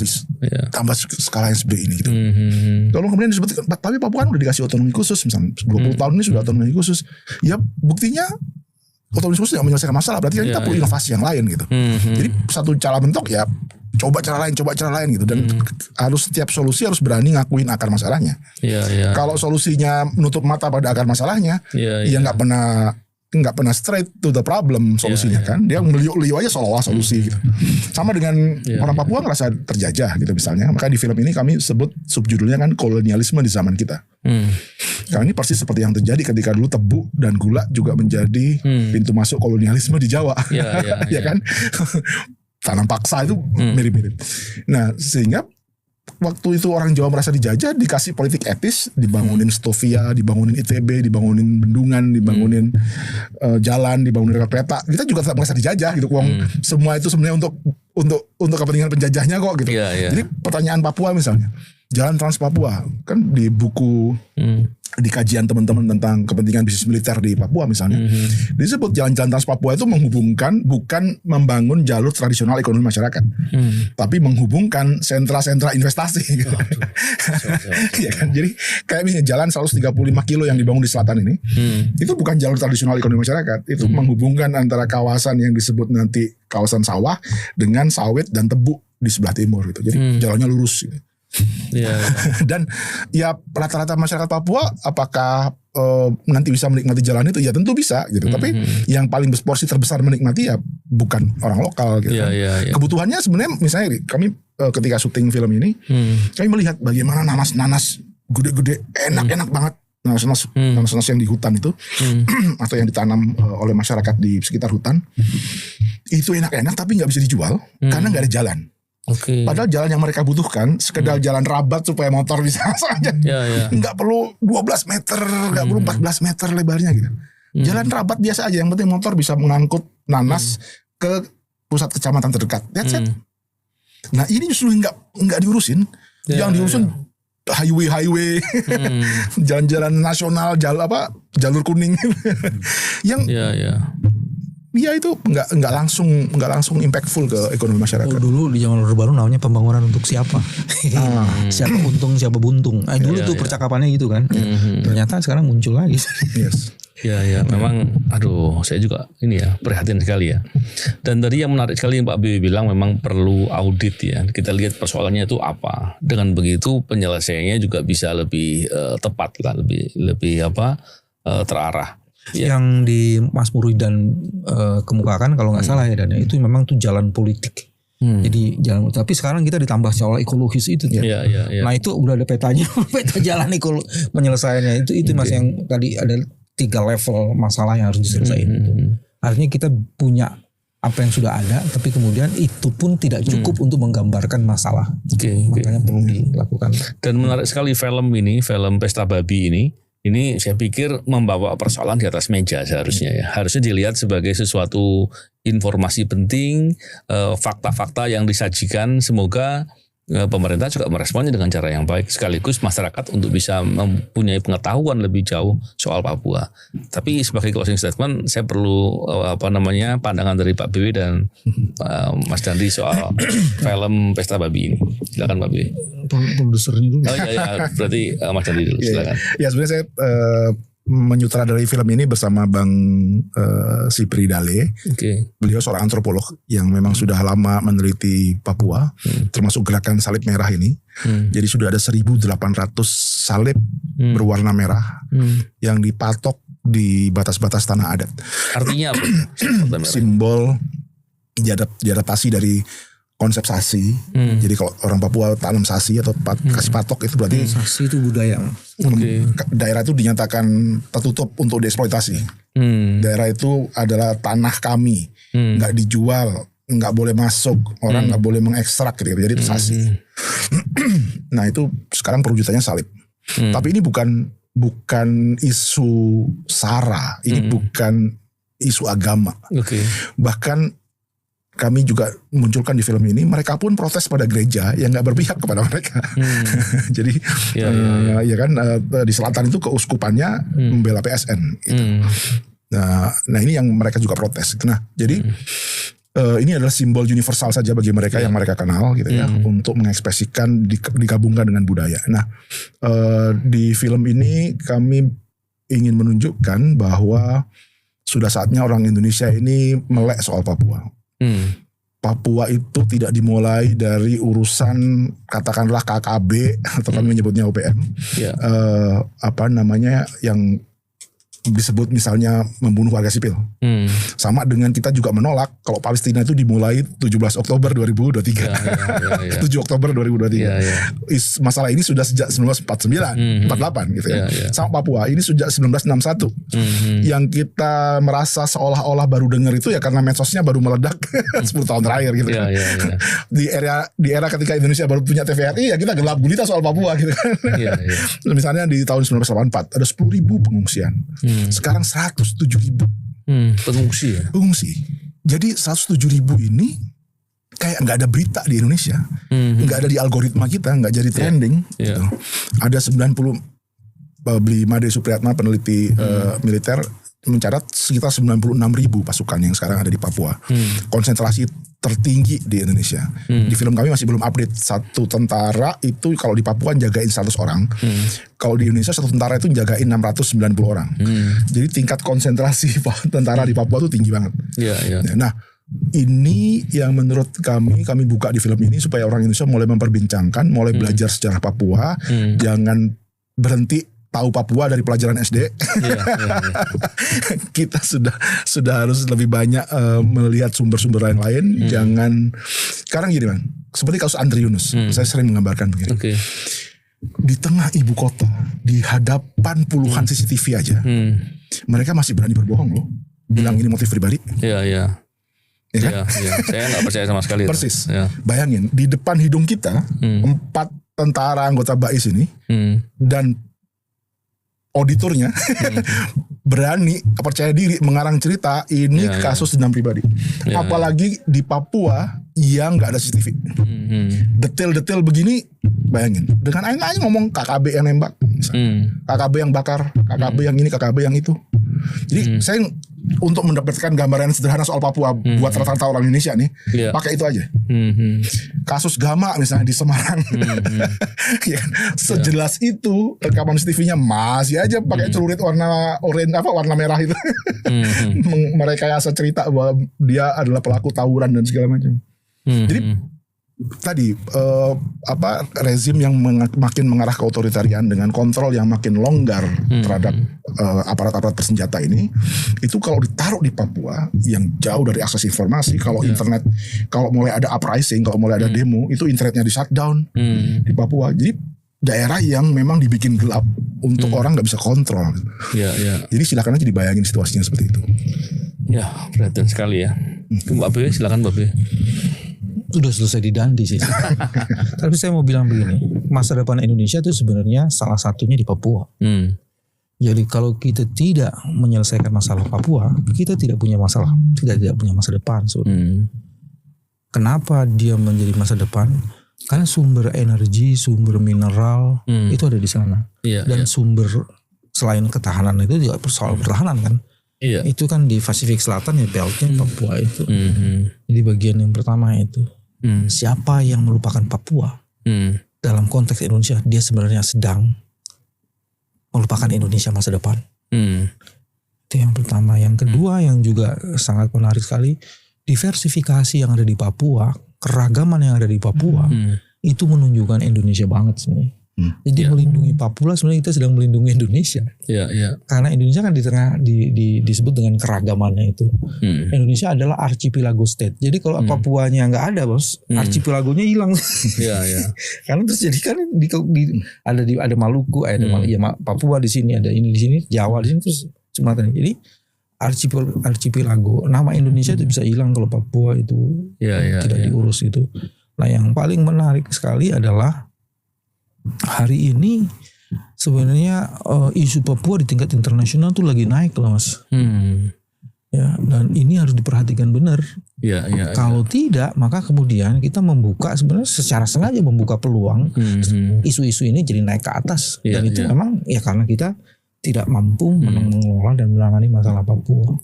Tambah skala yang seperti ini gitu. Kalau kemudian disebut, tapi Papua kan udah dikasih otonomi khusus, misalnya 20 tahun ini sudah otonomi khusus. Ya buktinya otonomi khusus yang menyelesaikan masalah, berarti kita perlu inovasi yang lain gitu. Jadi satu cara bentuk ya coba cara lain gitu, dan harus setiap solusi harus berani ngakuin akar masalahnya. Kalau solusinya menutup mata pada akar masalahnya, nggak pernah straight to the problem solusinya kan. Dia meliuk-liuk aja seolah-olah solusi gitu. Sama dengan orang Papua ngerasa terjajah gitu misalnya. Maka di film ini kami sebut subjudulnya kan kolonialisme di zaman kita. Karena ini persis seperti yang terjadi ketika dulu tebu dan gula juga menjadi pintu masuk kolonialisme di Jawa. Ya kan? Tanam paksa itu mirip-mirip. Nah sehingga waktu itu orang Jawa merasa dijajah, dikasih politik etis, dibangunin Stovia, dibangunin ITB, dibangunin bendungan, dibangunin jalan, dibangunin kereta. Kita juga tetap merasa dijajah gitu. Semua itu sebenarnya untuk kepentingan penjajahnya kok gitu. Jadi pertanyaan Papua misalnya, Jalan Trans Papua kan di buku di kajian teman-teman tentang kepentingan bisnis militer di Papua misalnya, disebut jalan-jalan Trans Papua itu menghubungkan, bukan membangun jalur tradisional ekonomi masyarakat, tapi menghubungkan sentra-sentra investasi. Gitu. Ya kan? Jadi kayak misalnya jalan 135 kilo yang dibangun di selatan ini, itu bukan jalur tradisional ekonomi masyarakat, itu menghubungkan antara kawasan yang disebut nanti kawasan sawah dengan sawit dan tebu di sebelah timur gitu. Jadi jalannya lurus gitu. Dan ya rata-rata masyarakat Papua apakah nanti bisa menikmati jalan itu? Ya tentu bisa gitu. Tapi yang paling berporsi terbesar menikmati ya bukan orang lokal gitu. Kebutuhannya sebenarnya misalnya kami ketika syuting film ini, kami melihat bagaimana nanas gede-gede, enak-enak banget. Nanas yang di hutan itu atau yang ditanam oleh masyarakat di sekitar hutan itu enak-enak tapi nggak bisa dijual karena nggak ada jalan. Padahal jalan yang mereka butuhkan sekedar jalan rabat supaya motor bisa saja. Nggak perlu 12 meter, nggak perlu 14 meter lebarnya gitu. Jalan rabat biasa aja, yang penting motor bisa mengangkut nanas ke pusat kecamatan terdekat. That's it. Nah ini justru nggak diurusin. Yang diurusin highway, jalan-jalan nasional, jalur kuning. Yang ya itu nggak langsung impactful ke ekonomi masyarakat. Dulu di zaman Orde Baru namanya pembangunan untuk siapa? Siapa untung, siapa buntung. Dulu tuh percakapannya gitu kan. Ternyata sekarang muncul lagi. Ya, memang saya juga ini ya prihatin sekali ya. Dan tadi yang menarik sekali yang Pak Bibi bilang memang perlu audit ya. Kita lihat persoalannya itu apa. Dengan begitu penyelesaiannya juga bisa lebih tepat lah, lebih terarah. Yang di Mas Muridan kemukakan kalau nggak salah ya, dan itu memang tuh jalan politik. Jadi jalan, tapi sekarang kita ditambah soal ekologis itu ya. Nah itu udah ada petanya, peta jalan penyelesaiannya itu Mas yang tadi ada 3 level masalah yang harus diselesaikan. Artinya kita punya apa yang sudah ada, tapi kemudian itu pun tidak cukup untuk menggambarkan masalah. Makanya perlu dilakukan. Dan menarik sekali film Pesta Babi ini saya pikir membawa persoalan di atas meja seharusnya ya. Harusnya dilihat sebagai sesuatu informasi penting, fakta-fakta yang disajikan semoga pemerintah juga meresponnya dengan cara yang baik, sekaligus masyarakat untuk bisa mempunyai pengetahuan lebih jauh soal Papua. Tapi sebagai closing statement, saya perlu pandangan dari Pak BW dan Mas Dandi soal film Pesta Babi ini. Silakan Pak BW. Produsernya dulu. Oh iya, berarti Mas Dandi dulu. Silakan. Ya sebenarnya saya menyutradarai film ini bersama Bang Sipri Dale. Beliau seorang antropolog yang memang sudah lama meneliti Papua, termasuk gerakan salib merah ini. Jadi sudah ada 1.800 salib berwarna merah yang dipatok di batas-batas tanah adat. Artinya apa? Simbol diadaptasi dari konsep sasi. Jadi kalau orang Papua tanam sasi atau kasih patok itu berarti sasi itu budaya. Daerah itu dinyatakan tertutup untuk dieksploitasi. Daerah itu adalah tanah kami, nggak dijual, nggak boleh masuk, orang nggak boleh mengekstrak gitu. Jadi itu sasi. Nah itu sekarang perwujudannya salib. Tapi ini bukan isu sara, ini bukan isu agama. Bahkan kami juga munculkan di film ini, mereka pun protes pada gereja yang nggak berpihak kepada mereka. Jadi ya kan di selatan itu keuskupannya membela PSN. Gitu. Nah ini yang mereka juga protes. Nah jadi ini adalah simbol universal saja bagi mereka yang mereka kenal gitu ya, untuk mengekspresikan digabungkan dengan budaya. Nah di film ini kami ingin menunjukkan bahwa sudah saatnya orang Indonesia ini melek soal Papua. Papua itu tidak dimulai dari urusan katakanlah KKB atau kami menyebutnya UPM, yang disebut misalnya membunuh warga sipil. Sama dengan kita juga menolak kalau Palestina itu dimulai 17 Oktober 2023. 7 Oktober 2023. Masalah ini sudah sejak 1949, 48 gitu ya. Sama Papua ini sejak 1961. Yang kita merasa seolah-olah baru dengar itu ya karena medsosnya baru meledak 10 tahun terakhir gitu kan. Di era ketika Indonesia baru punya TVRI ya kita gelap gulita soal Papua gitu kan. Misalnya di tahun 1984 ada 10.000 pengungsian. Sekarang 107.000 pengungsi ya? Pengungsi. Jadi 107.000 ini kayak nggak ada berita di Indonesia, nggak ada di algoritma kita, nggak jadi trending. Gitu. Ada 90 Bli Made Supriyatna peneliti militer mencatat sekitar 96.000 pasukan yang sekarang ada di Papua. Konsentrasi tertinggi di Indonesia. Di film kami masih belum update, satu tentara itu kalau di Papua jagain 100 orang. Kalau di Indonesia satu tentara itu jagain 690 orang. Jadi tingkat konsentrasi tentara di Papua itu tinggi banget. Nah ini yang menurut kami buka di film ini supaya orang Indonesia mulai memperbincangkan, mulai belajar sejarah Papua. Jangan berhenti tahu Papua dari pelajaran SD. Kita sudah harus lebih banyak melihat sumber-sumber lain. Jangan sekarang gini man, seperti kasus Andri Yunus. Saya sering menggambarkan begini. Di tengah ibu kota, di hadapan puluhan CCTV aja, mereka masih berani berbohong loh, bilang ini motif pribadi. Ya kan? Saya nggak percaya sama sekali. Persis. Bayangin di depan hidung kita 4 tentara anggota BAIS ini dan auditornya berani percaya diri mengarang cerita ini kasus dendam pribadi. Apalagi di Papua yang nggak ada CCTV. Detail-detail begini, bayangin. Dengan aing ngomong KKB yang nembak, KKB yang bakar, KKB yang ini, KKB yang itu. Jadi saya untuk mendapatkan gambaran sederhana soal Papua buat rata-rata orang Indonesia nih, pakai itu aja. Kasus Gama misalnya di Semarang, sejelas itu rekaman CCTV-nya masih aja pakai celurit warna oranye warna merah itu, merekayasa cerita bahwa dia adalah pelaku tawuran dan segala macam. Jadi tadi rezim yang makin mengarah ke otoritarian dengan kontrol yang makin longgar terhadap aparat-aparat bersenjata ini, itu kalau ditaruh di Papua yang jauh dari akses informasi, kalau internet, kalau mulai ada uprising, kalau mulai ada demo, itu internetnya di shutdown di Papua. Jadi daerah yang memang dibikin gelap untuk orang nggak bisa kontrol. Jadi silakan aja dibayangin situasinya seperti itu. Ya, perhatian sekali ya. Mbak Be, silakan Mbak Be. Sudah selesai di Dandi sih. Tapi saya mau bilang begini, masa depan Indonesia itu sebenarnya salah satunya di Papua. Jadi kalau kita tidak menyelesaikan masalah Papua, kita tidak punya masalah, tidak punya masa depan. Kenapa dia menjadi masa depan? Karena sumber energi, sumber mineral itu ada di sana. Dan sumber selain ketahanan itu juga soal pertahanan kan. Itu kan di Pasifik Selatan ya beltnya Papua itu. Jadi bagian yang pertama itu. Siapa yang melupakan Papua dalam konteks Indonesia, dia sebenarnya sedang melupakan Indonesia masa depan. Itu yang pertama. Yang kedua yang juga sangat menarik sekali, diversifikasi yang ada di Papua, keragaman yang ada di Papua itu menunjukkan Indonesia banget sebenarnya. Jadi melindungi Papua sebenarnya kita sedang melindungi Indonesia. Karena Indonesia kan di tengah disebut dengan keragamannya itu. Indonesia adalah archipelago state. Jadi kalau Papuanya nggak ada bos, archipelagonya hilang. Karena terus jadi kan ada Maluku, Papua di sini, ada ini di sini, Jawa di sini, terus Sumatera. Jadi archipelago. Nama Indonesia itu bisa hilang kalau Papua itu tidak diurus itu. Nah yang paling menarik sekali adalah hari ini sebenarnya isu Papua di tingkat internasional tuh lagi naik loh mas. Ya, dan ini harus diperhatikan benar. Kalau tidak, maka kemudian kita membuka sebenarnya secara sengaja membuka peluang isu-isu ini jadi naik ke atas. Dan itu memang ya karena kita tidak mampu mengelola dan menangani masalah Papua.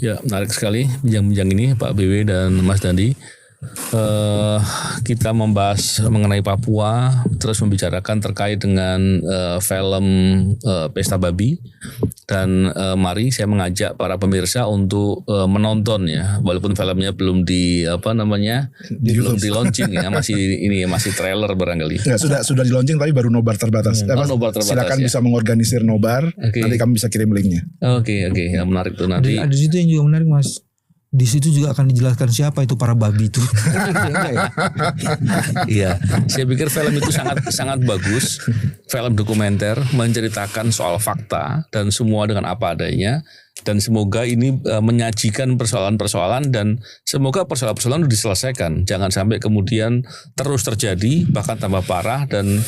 Ya, menarik sekali bincang-bincang ini Pak BW dan Mas Dandi. Kita membahas mengenai Papua, terus membicarakan terkait dengan film Pesta Babi, dan mari saya mengajak para pemirsa untuk menonton ya, walaupun filmnya belum belum di launching ya, masih trailer barangkali. Ya, sudah di launching tapi baru nobar terbatas. Nobar terbatas. Silakan bisa mengorganisir nobar, nanti kami bisa kirim linknya. Oke, ya menarik tuh nanti. Ada situ yang juga menarik mas. Di situ juga akan dijelaskan siapa itu para babi itu. Iya, saya pikir film itu sangat bagus. Film dokumenter menceritakan soal fakta dan semua dengan apa adanya. Dan semoga ini menyajikan persoalan-persoalan dan semoga persoalan-persoalan itu diselesaikan. Jangan sampai kemudian terus terjadi bahkan tambah parah dan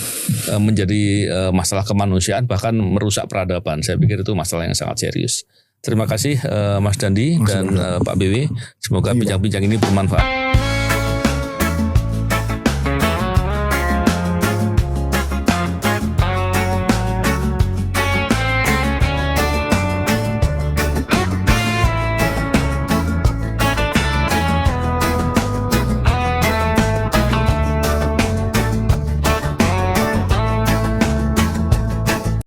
menjadi masalah kemanusiaan bahkan merusak peradaban. Saya pikir itu masalah yang sangat serius. Terima kasih Mas Dandi dan Pak BW. Semoga bincang-bincang ini bermanfaat.